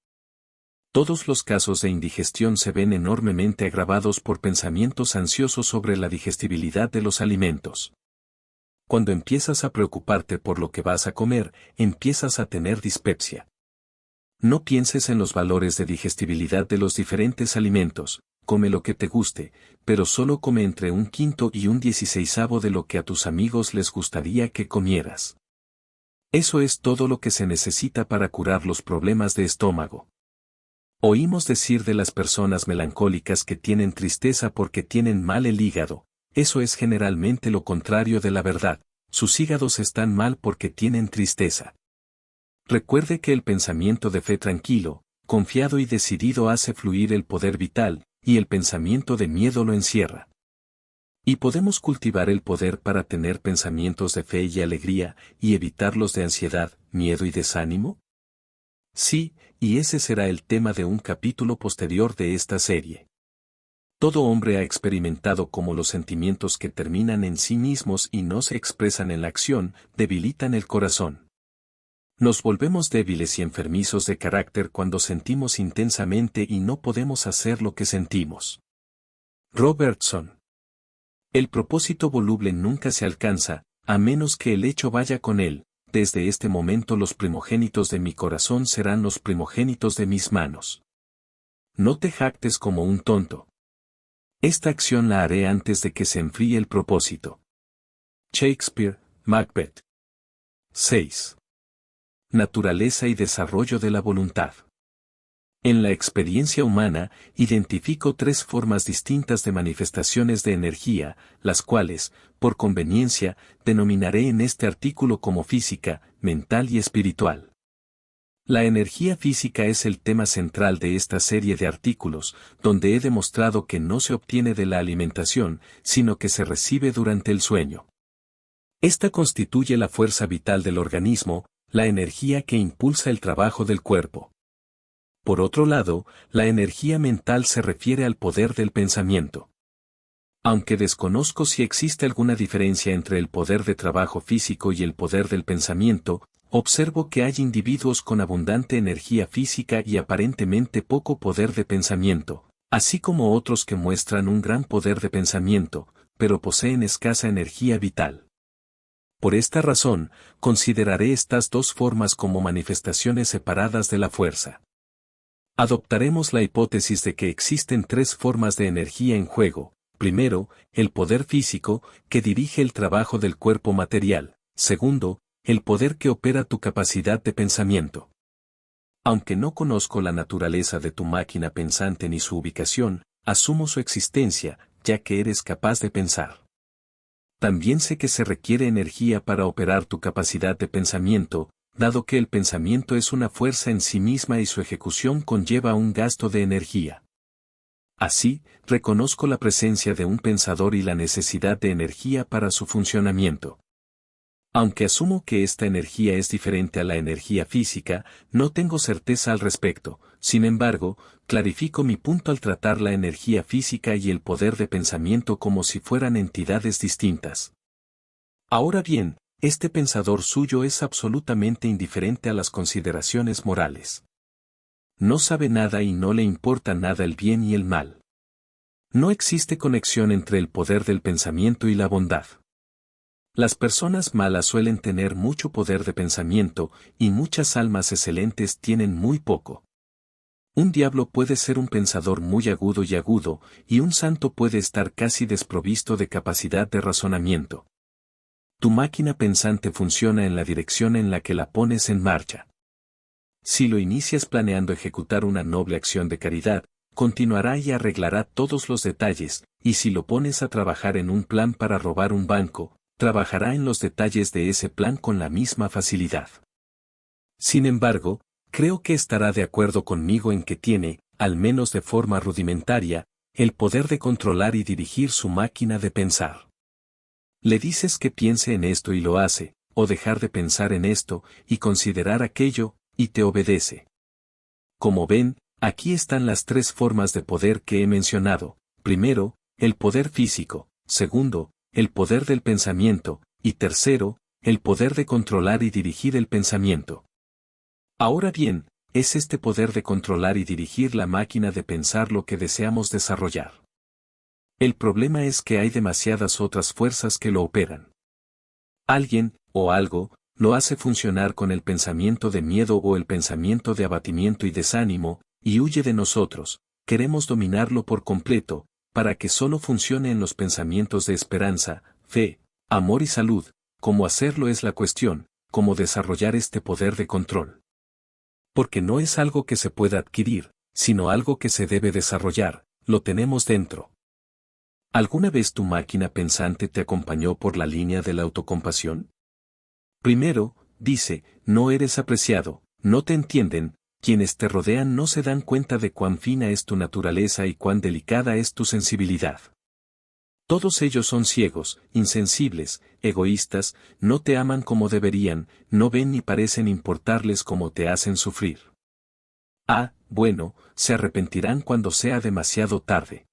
Todos los casos de indigestión se ven enormemente agravados por pensamientos ansiosos sobre la digestibilidad de los alimentos. Cuando empiezas a preocuparte por lo que vas a comer, empiezas a tener dispepsia. No pienses en los valores de digestibilidad de los diferentes alimentos, come lo que te guste, pero solo come entre 1/5 y 1/16 de lo que a tus amigos les gustaría que comieras. Eso es todo lo que se necesita para curar los problemas de estómago. Oímos decir de las personas melancólicas que tienen tristeza porque tienen mal el hígado, eso es generalmente lo contrario de la verdad, sus hígados están mal porque tienen tristeza. Recuerde que el pensamiento de fe tranquilo, confiado y decidido hace fluir el poder vital, y el pensamiento de miedo lo encierra. ¿Y podemos cultivar el poder para tener pensamientos de fe y alegría, y evitar los de ansiedad, miedo y desánimo? Sí, y ese será el tema de un capítulo posterior de esta serie. Todo hombre ha experimentado cómo los sentimientos que terminan en sí mismos y no se expresan en la acción, debilitan el corazón. Nos volvemos débiles y enfermizos de carácter cuando sentimos intensamente y no podemos hacer lo que sentimos. Robertson. El propósito voluble nunca se alcanza, a menos que el hecho vaya con él. Desde este momento los primogénitos de mi corazón serán los primogénitos de mis manos. No te jactes como un tonto. Esta acción la haré antes de que se enfríe el propósito. Shakespeare, Macbeth. 6. Naturaleza y desarrollo de la voluntad. En la experiencia humana, identifico tres formas distintas de manifestaciones de energía, las cuales, por conveniencia, denominaré en este artículo como física, mental y espiritual. La energía física es el tema central de esta serie de artículos, donde he demostrado que no se obtiene de la alimentación, sino que se recibe durante el sueño. Esta constituye la fuerza vital del organismo, la energía que impulsa el trabajo del cuerpo. Por otro lado, la energía mental se refiere al poder del pensamiento. Aunque desconozco si existe alguna diferencia entre el poder de trabajo físico y el poder del pensamiento, observo que hay individuos con abundante energía física y aparentemente poco poder de pensamiento, así como otros que muestran un gran poder de pensamiento, pero poseen escasa energía vital. Por esta razón, consideraré estas dos formas como manifestaciones separadas de la fuerza. Adoptaremos la hipótesis de que existen tres formas de energía en juego. Primero, el poder físico, que dirige el trabajo del cuerpo material. Segundo, el poder que opera tu capacidad de pensamiento. Aunque no conozco la naturaleza de tu máquina pensante ni su ubicación, asumo su existencia, ya que eres capaz de pensar. También sé que se requiere energía para operar tu capacidad de pensamiento, dado que el pensamiento es una fuerza en sí misma y su ejecución conlleva un gasto de energía. Así, reconozco la presencia de un pensador y la necesidad de energía para su funcionamiento. Aunque asumo que esta energía es diferente a la energía física, no tengo certeza al respecto. Sin embargo, clarifico mi punto al tratar la energía física y el poder de pensamiento como si fueran entidades distintas. Ahora bien, este pensador suyo es absolutamente indiferente a las consideraciones morales. No sabe nada y no le importa nada el bien y el mal. No existe conexión entre el poder del pensamiento y la bondad. Las personas malas suelen tener mucho poder de pensamiento, y muchas almas excelentes tienen muy poco. Un diablo puede ser un pensador muy agudo, y un santo puede estar casi desprovisto de capacidad de razonamiento. Tu máquina pensante funciona en la dirección en la que la pones en marcha. Si lo inicias planeando ejecutar una noble acción de caridad, continuará y arreglará todos los detalles, y si lo pones a trabajar en un plan para robar un banco, trabajará en los detalles de ese plan con la misma facilidad. Sin embargo, creo que estará de acuerdo conmigo en que tiene, al menos de forma rudimentaria, el poder de controlar y dirigir su máquina de pensar. Le dices que piense en esto y lo hace, o dejar de pensar en esto, y considerar aquello, y te obedece. Como ven, aquí están las tres formas de poder que he mencionado. Primero, el poder físico. Segundo, el poder del pensamiento. Y tercero, el poder de controlar y dirigir el pensamiento. Ahora bien, es este poder de controlar y dirigir la máquina de pensar lo que deseamos desarrollar. El problema es que hay demasiadas otras fuerzas que lo operan. Alguien, o algo, lo hace funcionar con el pensamiento de miedo o el pensamiento de abatimiento y desánimo, y huye de nosotros. Queremos dominarlo por completo, para que solo funcione en los pensamientos de esperanza, fe, amor y salud. Cómo hacerlo es la cuestión, cómo desarrollar este poder de control. Porque no es algo que se pueda adquirir, sino algo que se debe desarrollar, lo tenemos dentro. ¿Alguna vez tu máquina pensante te acompañó por la línea de la autocompasión? Primero, dice, no eres apreciado, no te entienden, quienes te rodean no se dan cuenta de cuán fina es tu naturaleza y cuán delicada es tu sensibilidad. Todos ellos son ciegos, insensibles, egoístas, no te aman como deberían, no ven ni parecen importarles como te hacen sufrir. Bueno, se arrepentirán cuando sea demasiado tarde.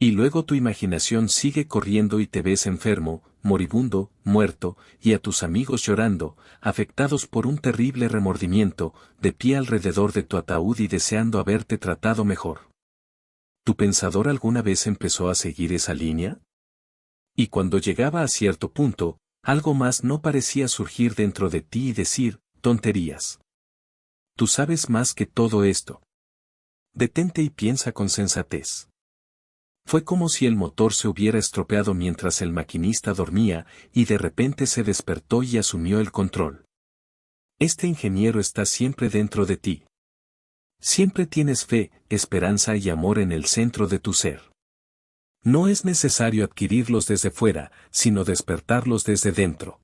Y luego tu imaginación sigue corriendo y te ves enfermo, moribundo, muerto, y a tus amigos llorando, afectados por un terrible remordimiento, de pie alrededor de tu ataúd y deseando haberte tratado mejor. ¿Tu pensador alguna vez empezó a seguir esa línea? Y cuando llegaba a cierto punto, algo más no parecía surgir dentro de ti y decir, tonterías. Tú sabes más que todo esto. Detente y piensa con sensatez. Fue como si el motor se hubiera estropeado mientras el maquinista dormía, y de repente se despertó y asumió el control. Este ingeniero está siempre dentro de ti. Siempre tienes fe, esperanza y amor en el centro de tu ser. No es necesario adquirirlos desde fuera, sino despertarlos desde dentro.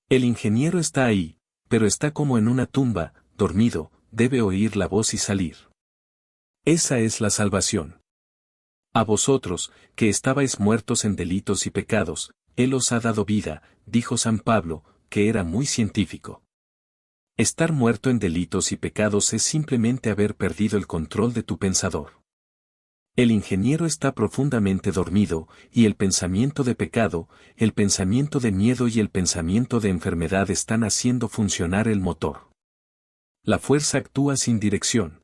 El ingeniero está ahí, pero está como en una tumba, dormido, debe oír la voz y salir. Esa es la salvación. A vosotros, que estabais muertos en delitos y pecados, Él os ha dado vida, dijo San Pablo, que era muy científico. Estar muerto en delitos y pecados es simplemente haber perdido el control de tu pensador. El ingeniero está profundamente dormido, y el pensamiento de pecado, el pensamiento de miedo y el pensamiento de enfermedad están haciendo funcionar el motor. La fuerza actúa sin dirección.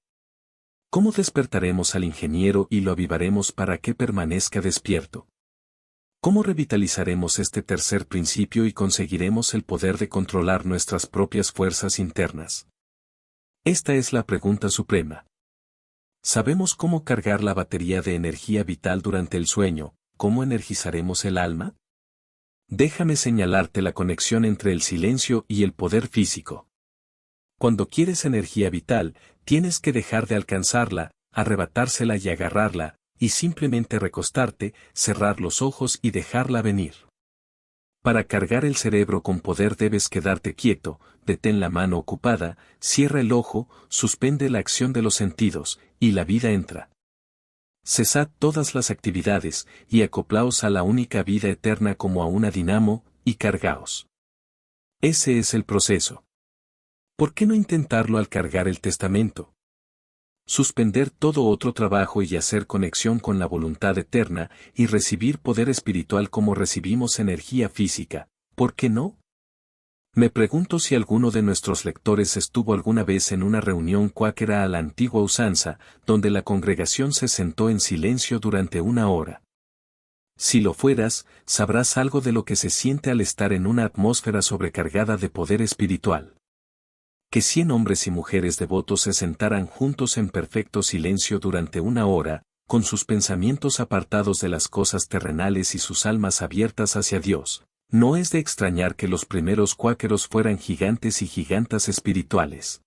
¿Cómo despertaremos al ingeniero y lo avivaremos para que permanezca despierto? ¿Cómo revitalizaremos este tercer principio y conseguiremos el poder de controlar nuestras propias fuerzas internas? Esta es la pregunta suprema. ¿Sabemos cómo cargar la batería de energía vital durante el sueño? ¿Cómo energizaremos el alma? Déjame señalarte la conexión entre el silencio y el poder físico. Cuando quieres energía vital, tienes que dejar de alcanzarla, arrebatársela y agarrarla, y simplemente recostarte, cerrar los ojos y dejarla venir. Para cargar el cerebro con poder debes quedarte quieto, detén la mano ocupada, cierra el ojo, suspende la acción de los sentidos, y la vida entra. Cesad todas las actividades, y acoplaos a la única vida eterna como a una dinamo, y cargaos. Ese es el proceso. ¿Por qué no intentarlo al cargar el testamento? Suspender todo otro trabajo y hacer conexión con la voluntad eterna, y recibir poder espiritual como recibimos energía física, ¿por qué no? Me pregunto si alguno de nuestros lectores estuvo alguna vez en una reunión cuáquera a la antigua usanza, donde la congregación se sentó en silencio durante una hora. Si lo fueras, sabrás algo de lo que se siente al estar en una atmósfera sobrecargada de poder espiritual. Que 100 hombres y mujeres devotos se sentaran juntos en perfecto silencio durante una hora, con sus pensamientos apartados de las cosas terrenales y sus almas abiertas hacia Dios. No es de extrañar que los primeros cuáqueros fueran gigantes y gigantas espirituales.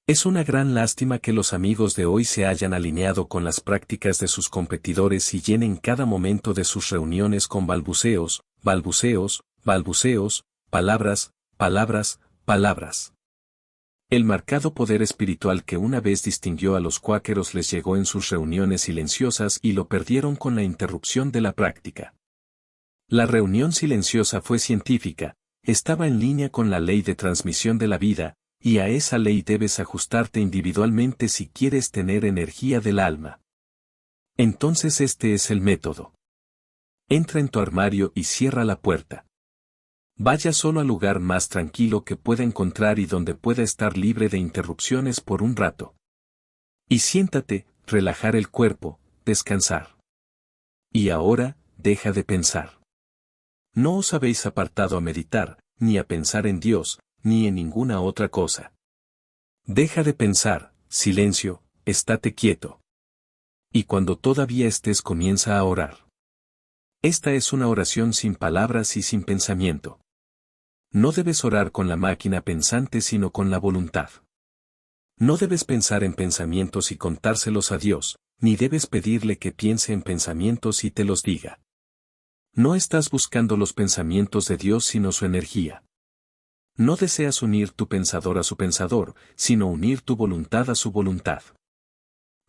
Es una gran lástima que los amigos de hoy se hayan alineado con las prácticas de sus competidores y llenen cada momento de sus reuniones con balbuceos, balbuceos, balbuceos, palabras, palabras, palabras. El marcado poder espiritual que una vez distinguió a los cuáqueros les llegó en sus reuniones silenciosas y lo perdieron con la interrupción de la práctica. La reunión silenciosa fue científica, estaba en línea con la ley de transmisión de la vida, y a esa ley debes ajustarte individualmente si quieres tener energía del alma. Entonces este es el método. Entra en tu armario y cierra la puerta. Vaya solo al lugar más tranquilo que pueda encontrar y donde pueda estar libre de interrupciones por un rato. Y siéntate, relajar el cuerpo, descansar. Y ahora, deja de pensar. No os habéis apartado a meditar, ni a pensar en Dios, ni en ninguna otra cosa. Deja de pensar, silencio, estate quieto. Y cuando todavía estés comienza a orar. Esta es una oración sin palabras y sin pensamiento. No debes orar con la máquina pensante sino con la voluntad. No debes pensar en pensamientos y contárselos a Dios, ni debes pedirle que piense en pensamientos y te los diga. No estás buscando los pensamientos de Dios sino su energía. No deseas unir tu pensador a su pensador, sino unir tu voluntad a su voluntad.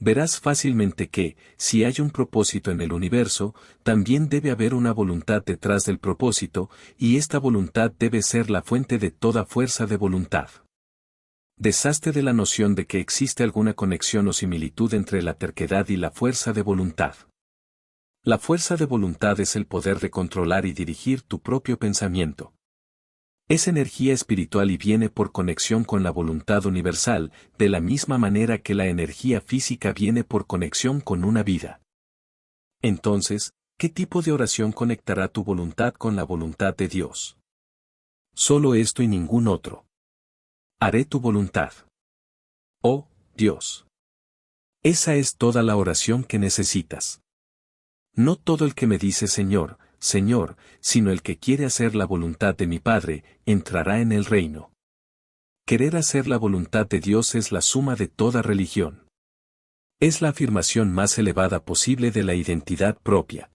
Verás fácilmente que, si hay un propósito en el universo, también debe haber una voluntad detrás del propósito, y esta voluntad debe ser la fuente de toda fuerza de voluntad. Deshazte de la noción de que existe alguna conexión o similitud entre la terquedad y la fuerza de voluntad. La fuerza de voluntad es el poder de controlar y dirigir tu propio pensamiento. Es energía espiritual y viene por conexión con la voluntad universal, de la misma manera que la energía física viene por conexión con una vida. Entonces, ¿qué tipo de oración conectará tu voluntad con la voluntad de Dios? Solo esto y ningún otro. Haré tu voluntad. Oh, Dios. Esa es toda la oración que necesitas. No todo el que me dice Señor, Señor, sino el que quiere hacer la voluntad de mi Padre, entrará en el reino. Querer hacer la voluntad de Dios es la suma de toda religión. Es la afirmación más elevada posible de la identidad propia.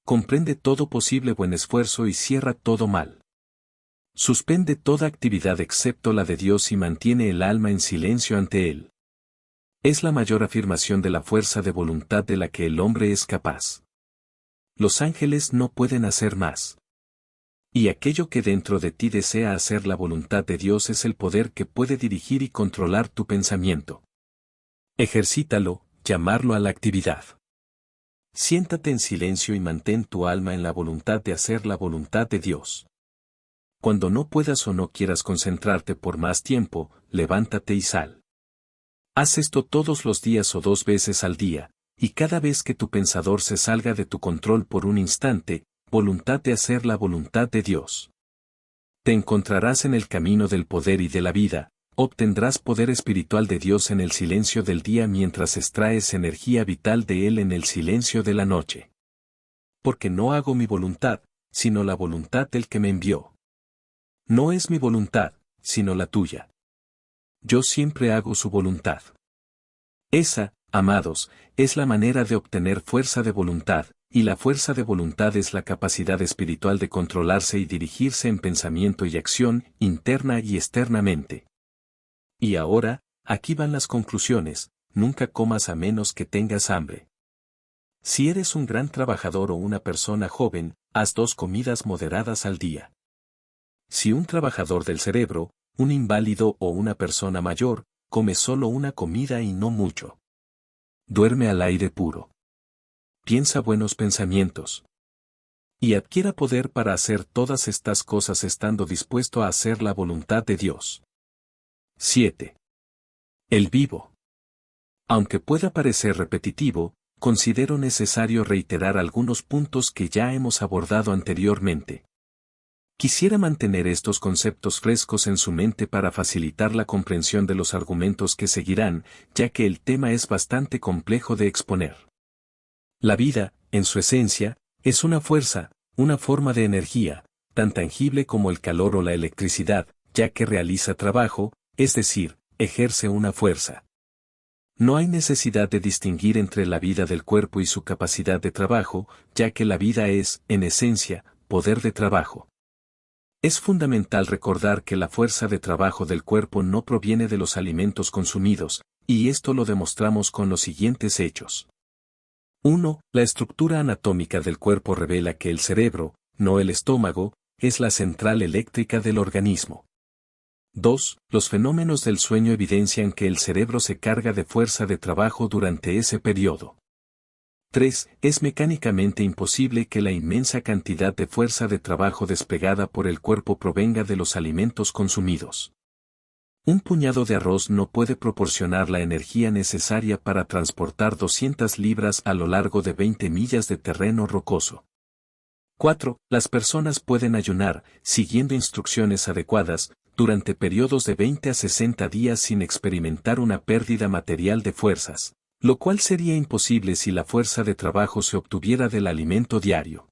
Comprende todo posible buen esfuerzo y cierra todo mal. Suspende toda actividad excepto la de Dios y mantiene el alma en silencio ante Él. Es la mayor afirmación de la fuerza de voluntad de la que el hombre es capaz. Los ángeles no pueden hacer más. Y aquello que dentro de ti desea hacer la voluntad de Dios es el poder que puede dirigir y controlar tu pensamiento. Ejercítalo, llamarlo a la actividad. Siéntate en silencio y mantén tu alma en la voluntad de hacer la voluntad de Dios. Cuando no puedas o no quieras concentrarte por más tiempo, levántate y sal. Haz esto todos los días o 2 veces al día, y cada vez que tu pensador se salga de tu control por un instante, voluntad de hacer la voluntad de Dios. Te encontrarás en el camino del poder y de la vida, obtendrás poder espiritual de Dios en el silencio del día mientras extraes energía vital de Él en el silencio de la noche. Porque no hago mi voluntad, sino la voluntad del que me envió. No es mi voluntad, sino la tuya. Yo siempre hago su voluntad. Esa, amados, es la manera de obtener fuerza de voluntad, y la fuerza de voluntad es la capacidad espiritual de controlarse y dirigirse en pensamiento y acción, interna y externamente. Y ahora, aquí van las conclusiones: nunca comas a menos que tengas hambre. Si eres un gran trabajador o una persona joven, haz 2 comidas moderadas al día. Si un trabajador del cerebro, un inválido o una persona mayor, come solo una comida y no mucho. Duerme al aire puro. Piensa buenos pensamientos. Y adquiera poder para hacer todas estas cosas estando dispuesto a hacer la voluntad de Dios. 7. El vivo. Aunque pueda parecer repetitivo, considero necesario reiterar algunos puntos que ya hemos abordado anteriormente. Quisiera mantener estos conceptos frescos en su mente para facilitar la comprensión de los argumentos que seguirán, ya que el tema es bastante complejo de exponer. La vida, en su esencia, es una fuerza, una forma de energía, tan tangible como el calor o la electricidad, ya que realiza trabajo, es decir, ejerce una fuerza. No hay necesidad de distinguir entre la vida del cuerpo y su capacidad de trabajo, ya que la vida es, en esencia, poder de trabajo. Es fundamental recordar que la fuerza de trabajo del cuerpo no proviene de los alimentos consumidos, y esto lo demostramos con los siguientes hechos. 1. La estructura anatómica del cuerpo revela que el cerebro, no el estómago, es la central eléctrica del organismo. 2. Los fenómenos del sueño evidencian que el cerebro se carga de fuerza de trabajo durante ese periodo. 3. Es mecánicamente imposible que la inmensa cantidad de fuerza de trabajo desplegada por el cuerpo provenga de los alimentos consumidos. Un puñado de arroz no puede proporcionar la energía necesaria para transportar 200 libras a lo largo de 20 millas de terreno rocoso. 4. Las personas pueden ayunar, siguiendo instrucciones adecuadas, durante periodos de 20 a 60 días sin experimentar una pérdida material de fuerzas, lo cual sería imposible si la fuerza de trabajo se obtuviera del alimento diario.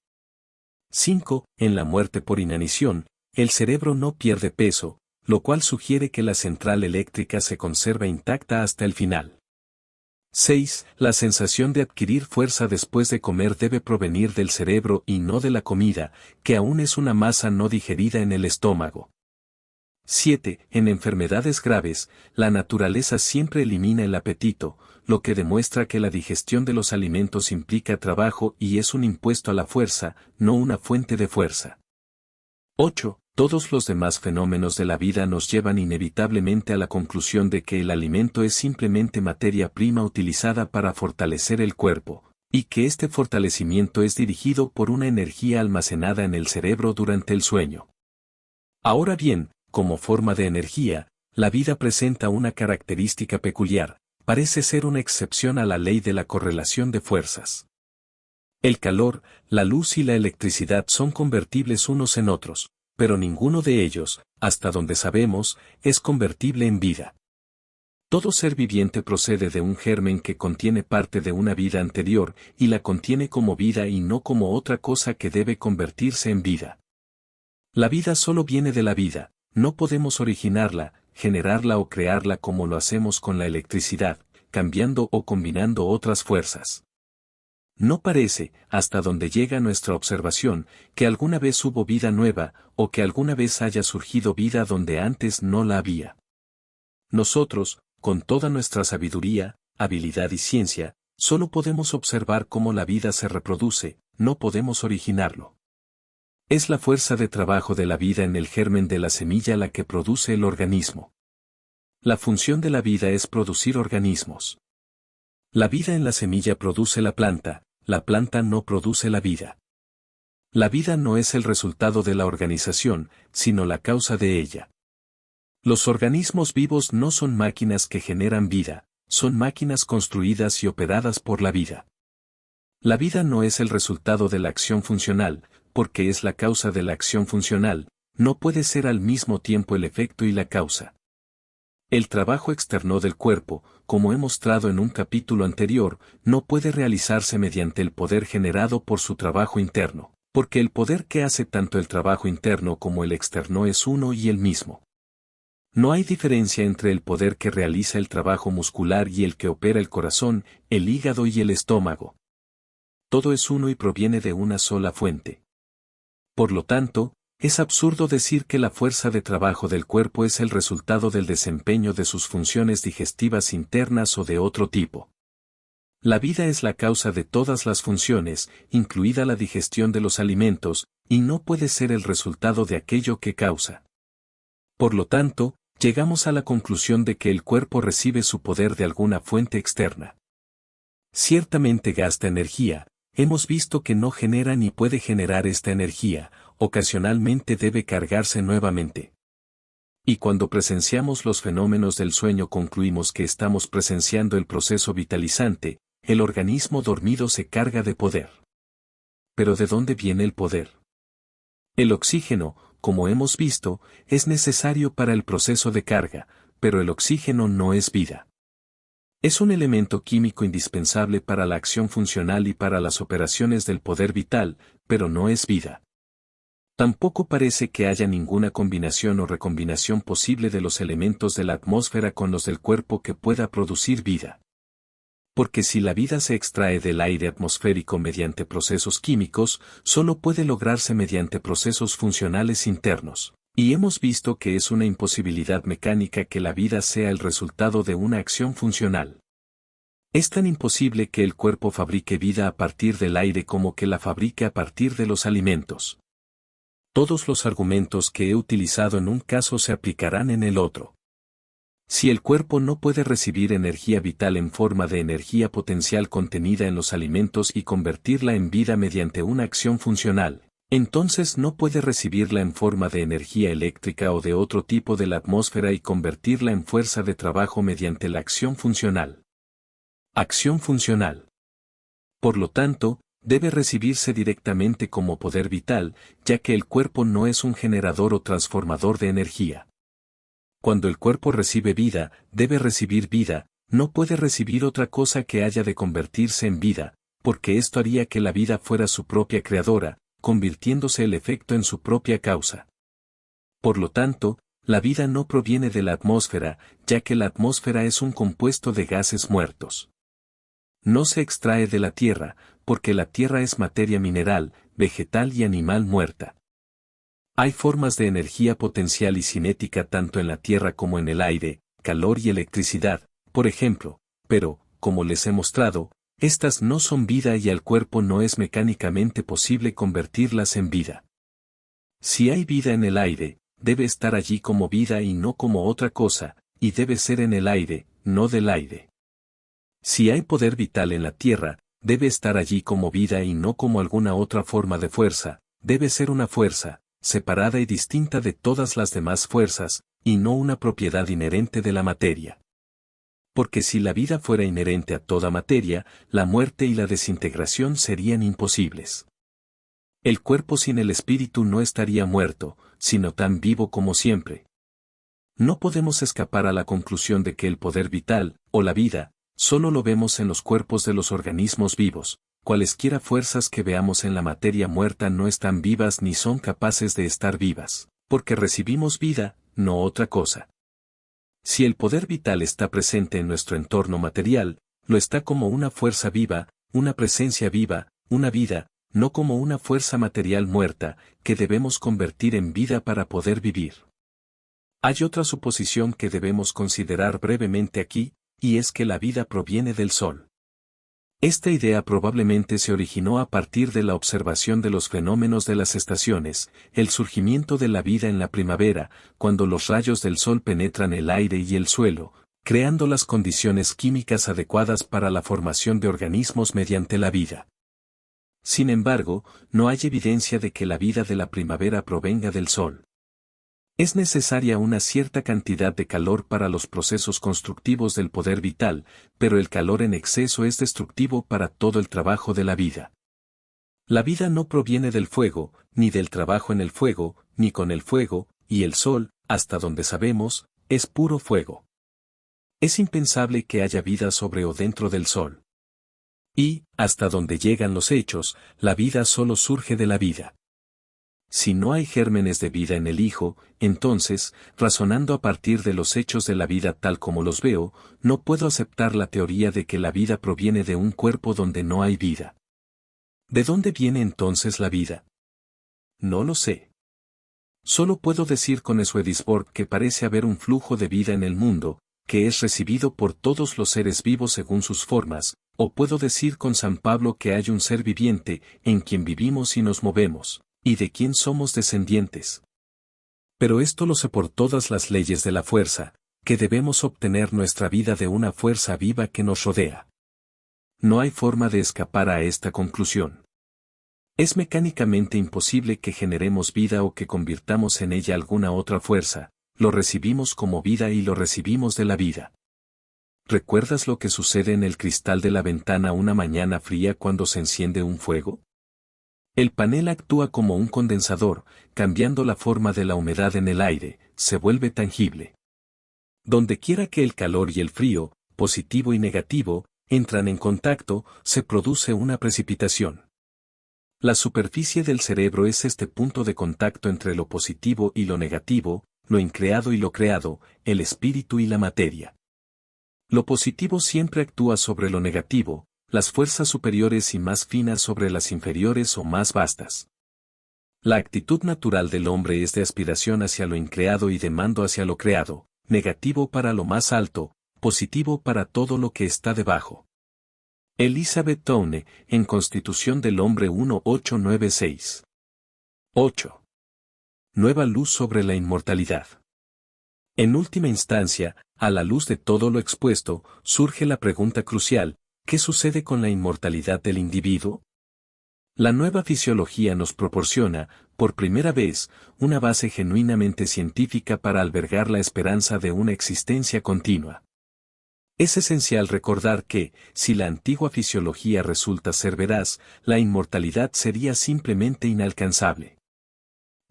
5. En la muerte por inanición, el cerebro no pierde peso, lo cual sugiere que la central eléctrica se conserva intacta hasta el final. 6. La sensación de adquirir fuerza después de comer debe provenir del cerebro y no de la comida, que aún es una masa no digerida en el estómago. 7. En enfermedades graves, la naturaleza siempre elimina el apetito, lo que demuestra que la digestión de los alimentos implica trabajo y es un impuesto a la fuerza, no una fuente de fuerza. 8. Todos los demás fenómenos de la vida nos llevan inevitablemente a la conclusión de que el alimento es simplemente materia prima utilizada para fortalecer el cuerpo, y que este fortalecimiento es dirigido por una energía almacenada en el cerebro durante el sueño. Ahora bien, como forma de energía, la vida presenta una característica peculiar, parece ser una excepción a la ley de la correlación de fuerzas. El calor, la luz y la electricidad son convertibles unos en otros, pero ninguno de ellos, hasta donde sabemos, es convertible en vida. Todo ser viviente procede de un germen que contiene parte de una vida anterior y la contiene como vida y no como otra cosa que debe convertirse en vida. La vida solo viene de la vida, no podemos originarla, generarla o crearla como lo hacemos con la electricidad, cambiando o combinando otras fuerzas. No parece, hasta donde llega nuestra observación, que alguna vez hubo vida nueva, o que alguna vez haya surgido vida donde antes no la había. Nosotros, con toda nuestra sabiduría, habilidad y ciencia, solo podemos observar cómo la vida se reproduce, no podemos originarlo. Es la fuerza de trabajo de la vida en el germen de la semilla la que produce el organismo. La función de la vida es producir organismos. La vida en la semilla produce la planta no produce la vida. La vida no es el resultado de la organización, sino la causa de ella. Los organismos vivos no son máquinas que generan vida, son máquinas construidas y operadas por la vida. La vida no es el resultado de la acción funcional, porque es la causa de la acción funcional, no puede ser al mismo tiempo el efecto y la causa. El trabajo externo del cuerpo, como he mostrado en un capítulo anterior, no puede realizarse mediante el poder generado por su trabajo interno, porque el poder que hace tanto el trabajo interno como el externo es uno y el mismo. No hay diferencia entre el poder que realiza el trabajo muscular y el que opera el corazón, el hígado y el estómago. Todo es uno y proviene de una sola fuente. Por lo tanto, es absurdo decir que la fuerza de trabajo del cuerpo es el resultado del desempeño de sus funciones digestivas internas o de otro tipo. La vida es la causa de todas las funciones, incluida la digestión de los alimentos, y no puede ser el resultado de aquello que causa. Por lo tanto, llegamos a la conclusión de que el cuerpo recibe su poder de alguna fuente externa. Ciertamente gasta energía, hemos visto que no genera ni puede generar esta energía, ocasionalmente debe cargarse nuevamente. Y cuando presenciamos los fenómenos del sueño concluimos que estamos presenciando el proceso vitalizante, el organismo dormido se carga de poder. ¿Pero de dónde viene el poder? El oxígeno, como hemos visto, es necesario para el proceso de carga, pero el oxígeno no es vida. Es un elemento químico indispensable para la acción funcional y para las operaciones del poder vital, pero no es vida. Tampoco parece que haya ninguna combinación o recombinación posible de los elementos de la atmósfera con los del cuerpo que pueda producir vida. Porque si la vida se extrae del aire atmosférico mediante procesos químicos, solo puede lograrse mediante procesos funcionales internos. Y hemos visto que es una imposibilidad mecánica que la vida sea el resultado de una acción funcional. Es tan imposible que el cuerpo fabrique vida a partir del aire como que la fabrique a partir de los alimentos. Todos los argumentos que he utilizado en un caso se aplicarán en el otro. Si el cuerpo no puede recibir energía vital en forma de energía potencial contenida en los alimentos y convertirla en vida mediante una acción funcional, entonces no puede recibirla en forma de energía eléctrica o de otro tipo de la atmósfera y convertirla en fuerza de trabajo mediante la acción funcional. Acción funcional. Por lo tanto, debe recibirse directamente como poder vital, ya que el cuerpo no es un generador o transformador de energía. Cuando el cuerpo recibe vida, debe recibir vida, no puede recibir otra cosa que haya de convertirse en vida, porque esto haría que la vida fuera su propia creadora, convirtiéndose el efecto en su propia causa. Por lo tanto, la vida no proviene de la atmósfera, ya que la atmósfera es un compuesto de gases muertos. No se extrae de la tierra, porque la tierra es materia mineral, vegetal y animal muerta. Hay formas de energía potencial y cinética tanto en la tierra como en el aire, calor y electricidad, por ejemplo, pero, como les he mostrado, estas no son vida y al cuerpo no es mecánicamente posible convertirlas en vida. Si hay vida en el aire, debe estar allí como vida y no como otra cosa, y debe ser en el aire, no del aire. Si hay poder vital en la tierra, debe estar allí como vida y no como alguna otra forma de fuerza, debe ser una fuerza, separada y distinta de todas las demás fuerzas, y no una propiedad inherente de la materia. Porque si la vida fuera inherente a toda materia, la muerte y la desintegración serían imposibles. El cuerpo sin el espíritu no estaría muerto, sino tan vivo como siempre. No podemos escapar a la conclusión de que el poder vital, o la vida, solo lo vemos en los cuerpos de los organismos vivos. Cualesquiera fuerzas que veamos en la materia muerta no están vivas ni son capaces de estar vivas, porque recibimos vida, no otra cosa. Si el poder vital está presente en nuestro entorno material, lo está como una fuerza viva, una presencia viva, una vida, no como una fuerza material muerta, que debemos convertir en vida para poder vivir. Hay otra suposición que debemos considerar brevemente aquí, y es que la vida proviene del Sol. Esta idea probablemente se originó a partir de la observación de los fenómenos de las estaciones, el surgimiento de la vida en la primavera, cuando los rayos del Sol penetran el aire y el suelo, creando las condiciones químicas adecuadas para la formación de organismos mediante la vida. Sin embargo, no hay evidencia de que la vida de la primavera provenga del Sol. Es necesaria una cierta cantidad de calor para los procesos constructivos del poder vital, pero el calor en exceso es destructivo para todo el trabajo de la vida. La vida no proviene del fuego, ni del trabajo en el fuego, ni con el fuego, y el Sol, hasta donde sabemos, es puro fuego. Es impensable que haya vida sobre o dentro del Sol. Y, hasta donde llegan los hechos, la vida solo surge de la vida. Si no hay gérmenes de vida en el Hijo, entonces, razonando a partir de los hechos de la vida tal como los veo, no puedo aceptar la teoría de que la vida proviene de un cuerpo donde no hay vida. ¿De dónde viene entonces la vida? No lo sé. Solo puedo decir con Swedenborg que parece haber un flujo de vida en el mundo, que es recibido por todos los seres vivos según sus formas, o puedo decir con San Pablo que hay un ser viviente, en quien vivimos y nos movemos, y de quien somos descendientes. Pero esto lo sé por todas las leyes de la fuerza, que debemos obtener nuestra vida de una fuerza viva que nos rodea. No hay forma de escapar a esta conclusión. Es mecánicamente imposible que generemos vida o que convirtamos en ella alguna otra fuerza, lo recibimos como vida y lo recibimos de la vida. ¿Recuerdas lo que sucede en el cristal de la ventana una mañana fría cuando se enciende un fuego? El panel actúa como un condensador, cambiando la forma de la humedad en el aire, se vuelve tangible. Donde quiera que el calor y el frío, positivo y negativo, entran en contacto, se produce una precipitación. La superficie del cerebro es este punto de contacto entre lo positivo y lo negativo, lo increado y lo creado, el espíritu y la materia. Lo positivo siempre actúa sobre lo negativo, las fuerzas superiores y más finas sobre las inferiores o más vastas. La actitud natural del hombre es de aspiración hacia lo increado y de mando hacia lo creado, negativo para lo más alto, positivo para todo lo que está debajo. Elizabeth Towne, en Constitución del Hombre 1896. 8. Nueva luz sobre la inmortalidad. En última instancia, a la luz de todo lo expuesto, surge la pregunta crucial: ¿qué sucede con la inmortalidad del individuo? La nueva fisiología nos proporciona, por primera vez, una base genuinamente científica para albergar la esperanza de una existencia continua. Es esencial recordar que, si la antigua fisiología resulta ser veraz, la inmortalidad sería simplemente inalcanzable.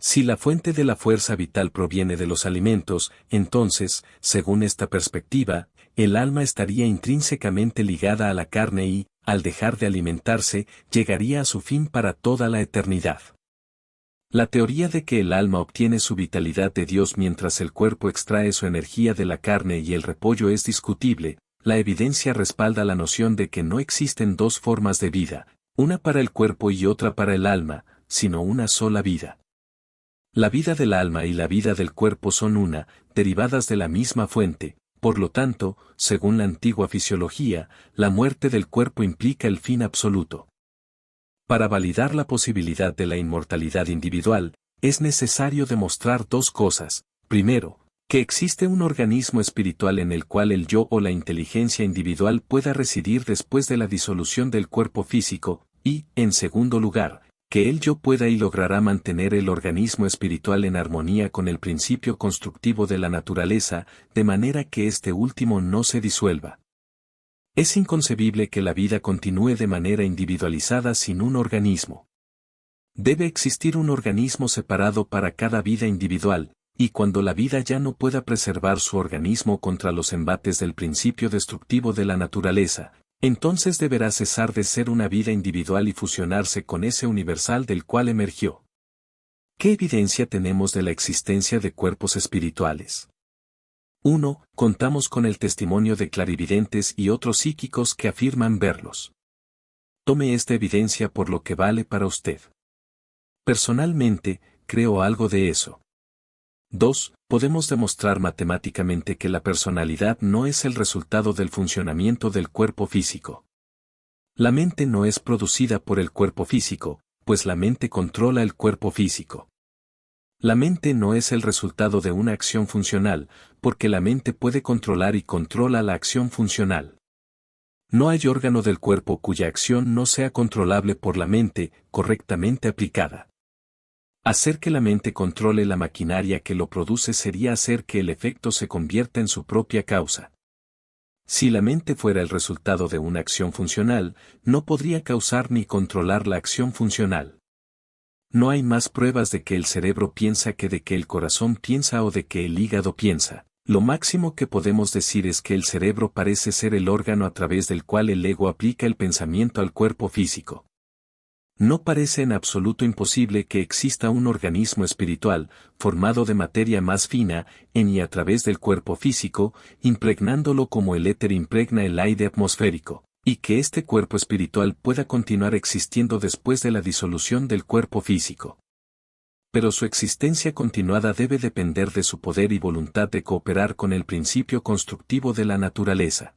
Si la fuente de la fuerza vital proviene de los alimentos, entonces, según esta perspectiva, el alma estaría intrínsecamente ligada a la carne y, al dejar de alimentarse, llegaría a su fin para toda la eternidad. La teoría de que el alma obtiene su vitalidad de Dios mientras el cuerpo extrae su energía de la carne y el repollo es discutible. La evidencia respalda la noción de que no existen dos formas de vida, una para el cuerpo y otra para el alma, sino una sola vida. La vida del alma y la vida del cuerpo son una, derivadas de la misma fuente. Por lo tanto, según la antigua fisiología, la muerte del cuerpo implica el fin absoluto. Para validar la posibilidad de la inmortalidad individual, es necesario demostrar dos cosas. Primero, que existe un organismo espiritual en el cual el yo o la inteligencia individual pueda residir después de la disolución del cuerpo físico, y, en segundo lugar, que el yo pueda y logrará mantener el organismo espiritual en armonía con el principio constructivo de la naturaleza, de manera que este último no se disuelva. Es inconcebible que la vida continúe de manera individualizada sin un organismo. Debe existir un organismo separado para cada vida individual, y cuando la vida ya no pueda preservar su organismo contra los embates del principio destructivo de la naturaleza, entonces deberá cesar de ser una vida individual y fusionarse con ese universal del cual emergió. ¿Qué evidencia tenemos de la existencia de cuerpos espirituales? 1. Contamos con el testimonio de clarividentes y otros psíquicos que afirman verlos. Tome esta evidencia por lo que vale para usted. Personalmente, creo algo de eso. 2. Podemos demostrar matemáticamente que la personalidad no es el resultado del funcionamiento del cuerpo físico. La mente no es producida por el cuerpo físico, pues la mente controla el cuerpo físico. La mente no es el resultado de una acción funcional, porque la mente puede controlar y controla la acción funcional. No hay órgano del cuerpo cuya acción no sea controlable por la mente, correctamente aplicada. Hacer que la mente controle la maquinaria que lo produce sería hacer que el efecto se convierta en su propia causa. Si la mente fuera el resultado de una acción funcional, no podría causar ni controlar la acción funcional. No hay más pruebas de que el cerebro piensa que de que el corazón piensa o de que el hígado piensa. Lo máximo que podemos decir es que el cerebro parece ser el órgano a través del cual el ego aplica el pensamiento al cuerpo físico. No parece en absoluto imposible que exista un organismo espiritual, formado de materia más fina, en y a través del cuerpo físico, impregnándolo como el éter impregna el aire atmosférico, y que este cuerpo espiritual pueda continuar existiendo después de la disolución del cuerpo físico. Pero su existencia continuada debe depender de su poder y voluntad de cooperar con el principio constructivo de la naturaleza.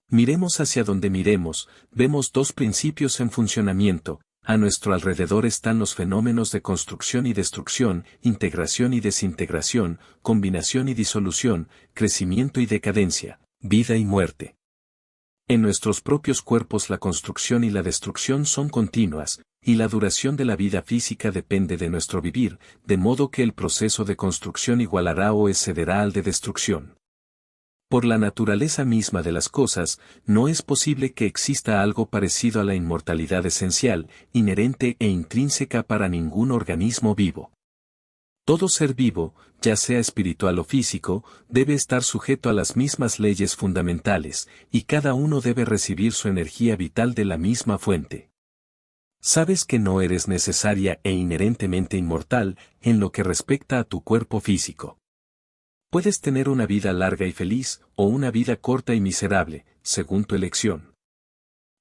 Miremos hacia donde miremos, vemos dos principios en funcionamiento. A nuestro alrededor están los fenómenos de construcción y destrucción, integración y desintegración, combinación y disolución, crecimiento y decadencia, vida y muerte. En nuestros propios cuerpos la construcción y la destrucción son continuas, y la duración de la vida física depende de nuestro vivir, de modo que el proceso de construcción igualará o excederá al de destrucción. Por la naturaleza misma de las cosas, no es posible que exista algo parecido a la inmortalidad esencial, inherente e intrínseca para ningún organismo vivo. Todo ser vivo, ya sea espiritual o físico, debe estar sujeto a las mismas leyes fundamentales, y cada uno debe recibir su energía vital de la misma fuente. Sabes que no eres necesaria e inherentemente inmortal en lo que respecta a tu cuerpo físico. Puedes tener una vida larga y feliz, o una vida corta y miserable, según tu elección.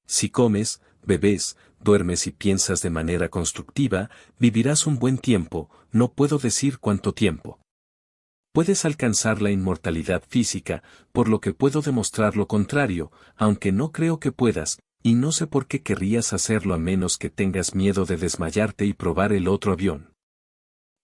Si comes, bebes, duermes y piensas de manera constructiva, vivirás un buen tiempo, no puedo decir cuánto tiempo. Puedes alcanzar la inmortalidad física, por lo que puedo demostrar lo contrario, aunque no creo que puedas, y no sé por qué querrías hacerlo a menos que tengas miedo de desmayarte y probar el otro avión.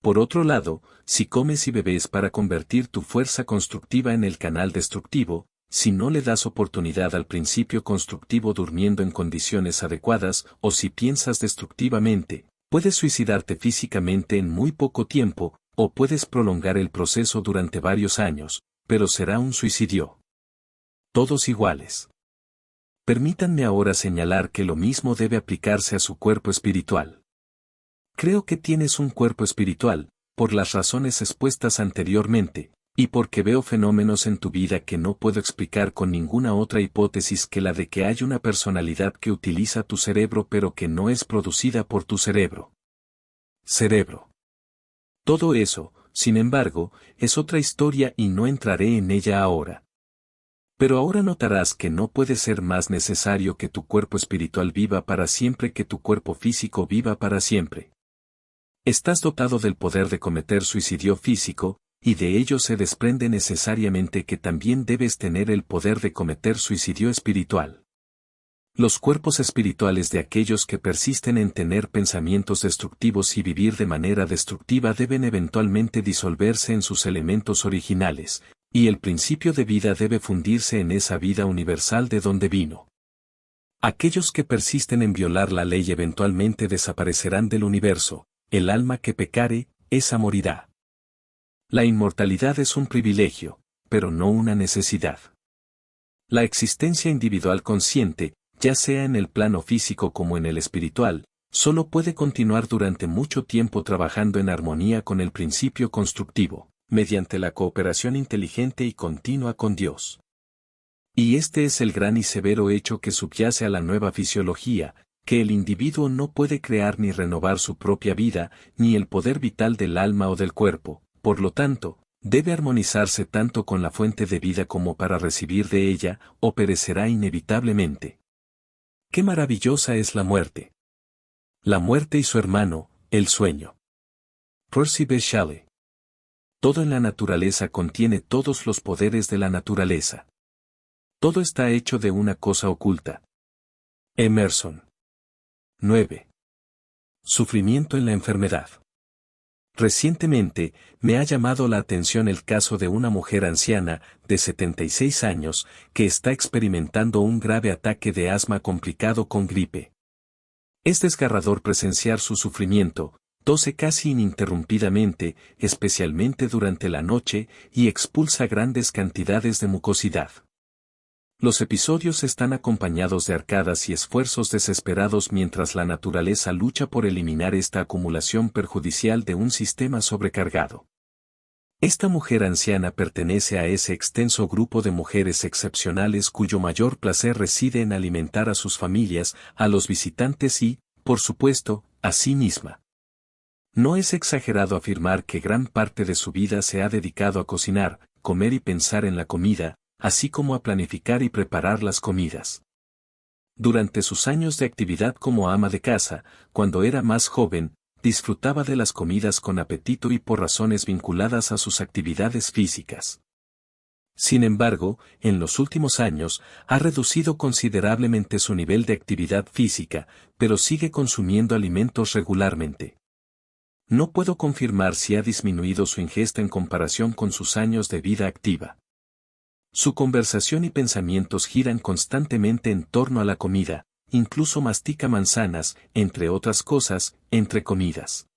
Por otro lado, si comes y bebes para convertir tu fuerza constructiva en el canal destructivo, si no le das oportunidad al principio constructivo durmiendo en condiciones adecuadas, o si piensas destructivamente, puedes suicidarte físicamente en muy poco tiempo, o puedes prolongar el proceso durante varios años, pero será un suicidio. Todos iguales. Permítanme ahora señalar que lo mismo debe aplicarse a su cuerpo espiritual. Creo que tienes un cuerpo espiritual, por las razones expuestas anteriormente, y porque veo fenómenos en tu vida que no puedo explicar con ninguna otra hipótesis que la de que hay una personalidad que utiliza tu cerebro pero que no es producida por tu cerebro. Cerebro. Todo eso, sin embargo, es otra historia y no entraré en ella ahora. Pero ahora notarás que no puede ser más necesario que tu cuerpo espiritual viva para siempre que tu cuerpo físico viva para siempre. Estás dotado del poder de cometer suicidio físico, y de ello se desprende necesariamente que también debes tener el poder de cometer suicidio espiritual. Los cuerpos espirituales de aquellos que persisten en tener pensamientos destructivos y vivir de manera destructiva deben eventualmente disolverse en sus elementos originales, y el principio de vida debe fundirse en esa vida universal de donde vino. Aquellos que persisten en violar la ley eventualmente desaparecerán del universo. El alma que pecare, esa morirá. La inmortalidad es un privilegio, pero no una necesidad. La existencia individual consciente, ya sea en el plano físico como en el espiritual, solo puede continuar durante mucho tiempo trabajando en armonía con el principio constructivo, mediante la cooperación inteligente y continua con Dios. Y este es el gran y severo hecho que subyace a la nueva fisiología, que el individuo no puede crear ni renovar su propia vida, ni el poder vital del alma o del cuerpo, por lo tanto, Debe armonizarse tanto con la fuente de vida como para recibir de ella, o perecerá inevitablemente. ¡Qué maravillosa es la muerte! La muerte y su hermano, el sueño. Percy B. Shelley. Todo en la naturaleza contiene todos los poderes de la naturaleza. Todo está hecho de una cosa oculta. Emerson. 9. Sufrimiento en la enfermedad. Recientemente, me ha llamado la atención el caso de una mujer anciana, de 76 años, que está experimentando un grave ataque de asma complicado con gripe. Es desgarrador presenciar su sufrimiento, tose casi ininterrumpidamente, especialmente durante la noche, y expulsa grandes cantidades de mucosidad. Los episodios están acompañados de arcadas y esfuerzos desesperados mientras la naturaleza lucha por eliminar esta acumulación perjudicial de un sistema sobrecargado. Esta mujer anciana pertenece a ese extenso grupo de mujeres excepcionales cuyo mayor placer reside en alimentar a sus familias, a los visitantes y, por supuesto, a sí misma. No es exagerado afirmar que gran parte de su vida se ha dedicado a cocinar, comer y pensar en la comida, así como a planificar y preparar las comidas. Durante sus años de actividad como ama de casa, cuando era más joven, disfrutaba de las comidas con apetito y por razones vinculadas a sus actividades físicas. Sin embargo, en los últimos años, ha reducido considerablemente su nivel de actividad física, pero sigue consumiendo alimentos regularmente. No puedo confirmar si ha disminuido su ingesta en comparación con sus años de vida activa. Su conversación y pensamientos giran constantemente en torno a la comida, incluso mastica manzanas, entre otras cosas, entre comidas.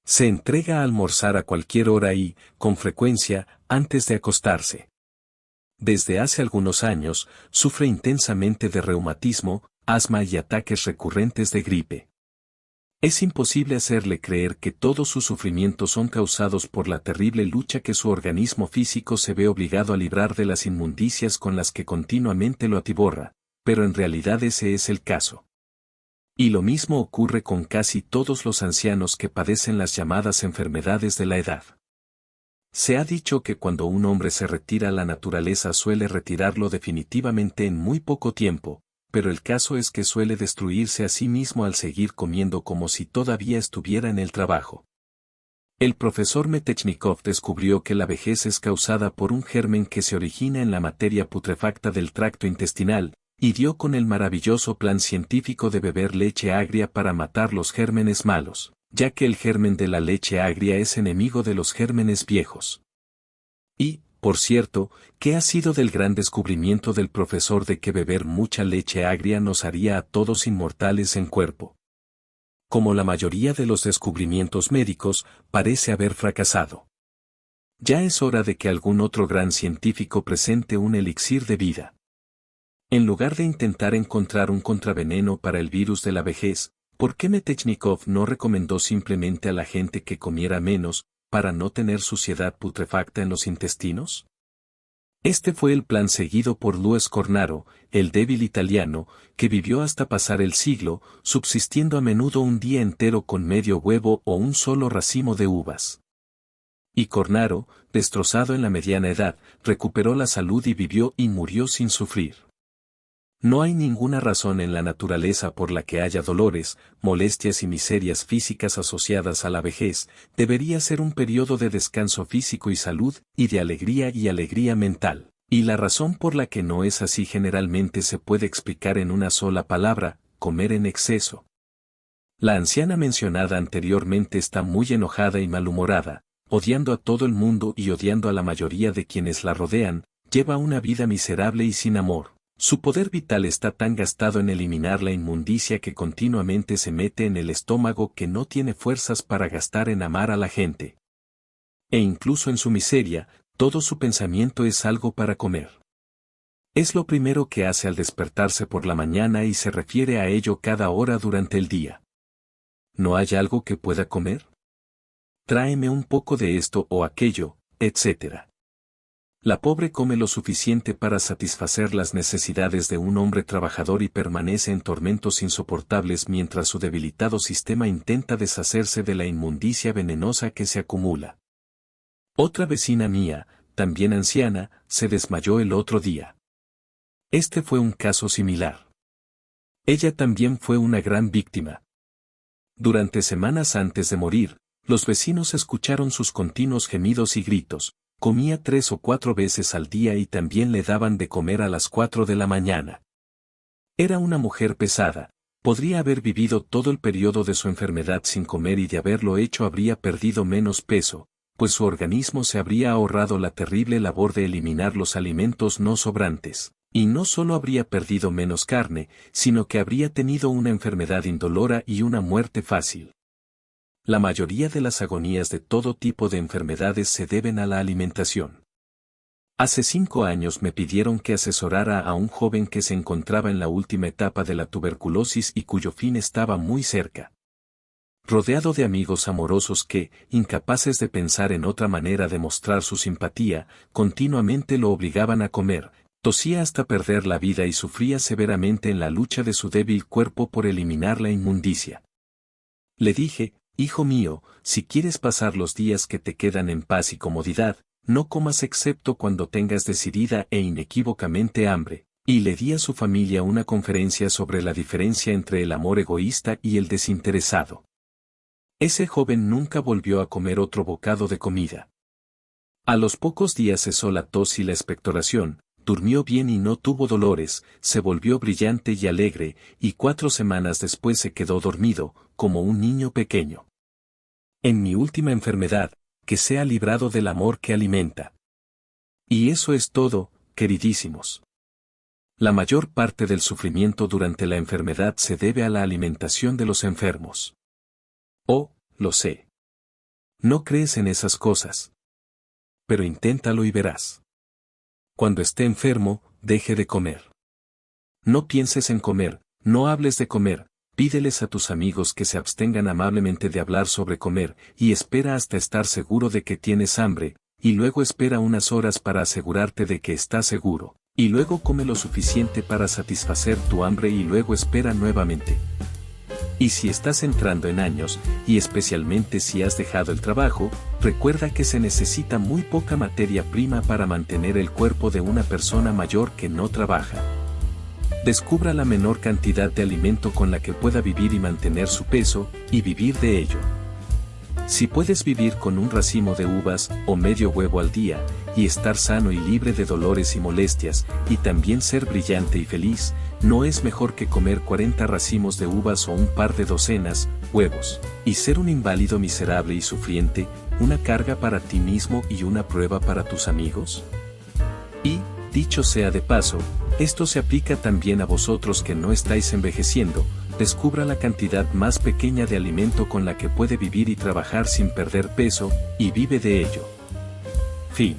Se entrega a almorzar a cualquier hora y, con frecuencia, antes de acostarse. Desde hace algunos años, sufre intensamente de reumatismo, asma y ataques recurrentes de gripe. Es imposible hacerle creer que todos sus sufrimientos son causados por la terrible lucha que su organismo físico se ve obligado a librar de las inmundicias con las que continuamente lo atiborra, pero en realidad ese es el caso. Y lo mismo ocurre con casi todos los ancianos que padecen las llamadas enfermedades de la edad. Se ha dicho que cuando un hombre se retira, la naturaleza suele retirarlo definitivamente en muy poco tiempo, pero el caso es que suele destruirse a sí mismo al seguir comiendo como si todavía estuviera en el trabajo. El profesor Metechnikov descubrió que la vejez es causada por un germen que se origina en la materia putrefacta del tracto intestinal, y dio con el maravilloso plan científico de beber leche agria para matar los gérmenes malos, ya que el germen de la leche agria es enemigo de los gérmenes viejos. Y, por cierto, ¿qué ha sido del gran descubrimiento del profesor de que beber mucha leche agria nos haría a todos inmortales en cuerpo? Como la mayoría de los descubrimientos médicos, parece haber fracasado. Ya es hora de que algún otro gran científico presente un elixir de vida. En lugar de intentar encontrar un contraveneno para el virus de la vejez, ¿por qué Metechnikov no recomendó simplemente a la gente que comiera menos, para no tener suciedad putrefacta en los intestinos? Este fue el plan seguido por Luis Cornaro, el débil italiano, que vivió hasta pasar el siglo, subsistiendo a menudo un día entero con medio huevo o un solo racimo de uvas. Y Cornaro, destrozado en la mediana edad, recuperó la salud y vivió y murió sin sufrir. No hay ninguna razón en la naturaleza por la que haya dolores, molestias y miserias físicas asociadas a la vejez. Debería ser un periodo de descanso físico y salud, y de alegría y alegría mental. Y la razón por la que no es así generalmente se puede explicar en una sola palabra: comer en exceso. La anciana mencionada anteriormente está muy enojada y malhumorada, odiando a todo el mundo y odiando a la mayoría de quienes la rodean, lleva una vida miserable y sin amor. Su poder vital está tan gastado en eliminar la inmundicia que continuamente se mete en el estómago que no tiene fuerzas para gastar en amar a la gente. E incluso en su miseria, todo su pensamiento es algo para comer. Es lo primero que hace al despertarse por la mañana y se refiere a ello cada hora durante el día. ¿No hay algo que pueda comer? Tráeme un poco de esto o aquello, etc. La pobre come lo suficiente para satisfacer las necesidades de un hombre trabajador y permanece en tormentos insoportables mientras su debilitado sistema intenta deshacerse de la inmundicia venenosa que se acumula. Otra vecina mía, también anciana, se desmayó el otro día. Este fue un caso similar. Ella también fue una gran víctima. Durante semanas antes de morir, los vecinos escucharon sus continuos gemidos y gritos. Comía 3 o 4 veces al día y también le daban de comer a las 4 de la mañana. Era una mujer pesada. Podría haber vivido todo el periodo de su enfermedad sin comer y de haberlo hecho habría perdido menos peso, pues su organismo se habría ahorrado la terrible labor de eliminar los alimentos no sobrantes. Y no solo habría perdido menos carne, sino que habría tenido una enfermedad indolora y una muerte fácil. La mayoría de las agonías de todo tipo de enfermedades se deben a la alimentación. Hace 5 años me pidieron que asesorara a un joven que se encontraba en la última etapa de la tuberculosis y cuyo fin estaba muy cerca. Rodeado de amigos amorosos que, incapaces de pensar en otra manera de mostrar su simpatía, continuamente lo obligaban a comer. Tosía hasta perder la vida y sufría severamente en la lucha de su débil cuerpo por eliminar la inmundicia. Le dije, hijo mío, si quieres pasar los días que te quedan en paz y comodidad, no comas excepto cuando tengas decidida e inequívocamente hambre, y le di a su familia una conferencia sobre la diferencia entre el amor egoísta y el desinteresado. Ese joven nunca volvió a comer otro bocado de comida. A los pocos días cesó la tos y la expectoración, durmió bien y no tuvo dolores, se volvió brillante y alegre, y 4 semanas después se quedó dormido, como un niño pequeño. En mi última enfermedad, que sea librado del amor que alimenta. Y eso es todo, queridísimos. La mayor parte del sufrimiento durante la enfermedad se debe a la alimentación de los enfermos. Oh, lo sé. No crees en esas cosas. Pero inténtalo y verás. Cuando esté enfermo, deje de comer. No pienses en comer, no hables de comer, pídeles a tus amigos que se abstengan amablemente de hablar sobre comer, y espera hasta estar seguro de que tienes hambre, y luego espera unas horas para asegurarte de que estás seguro, y luego come lo suficiente para satisfacer tu hambre y luego espera nuevamente. Y si estás entrando en años, y especialmente si has dejado el trabajo, recuerda que se necesita muy poca materia prima para mantener el cuerpo de una persona mayor que no trabaja. Descubra la menor cantidad de alimento con la que pueda vivir y mantener su peso, y vivir de ello. Si puedes vivir con un racimo de uvas o medio huevo al día, y estar sano y libre de dolores y molestias, y también ser brillante y feliz, no es mejor que comer 40 racimos de uvas o un par de docenas, huevos, y ser un inválido miserable y sufriente, una carga para ti mismo y una prueba para tus amigos. Y, dicho sea de paso, esto se aplica también a vosotros que no estáis envejeciendo. Descubra la cantidad más pequeña de alimento con la que puede vivir y trabajar sin perder peso, y vive de ello. Fin.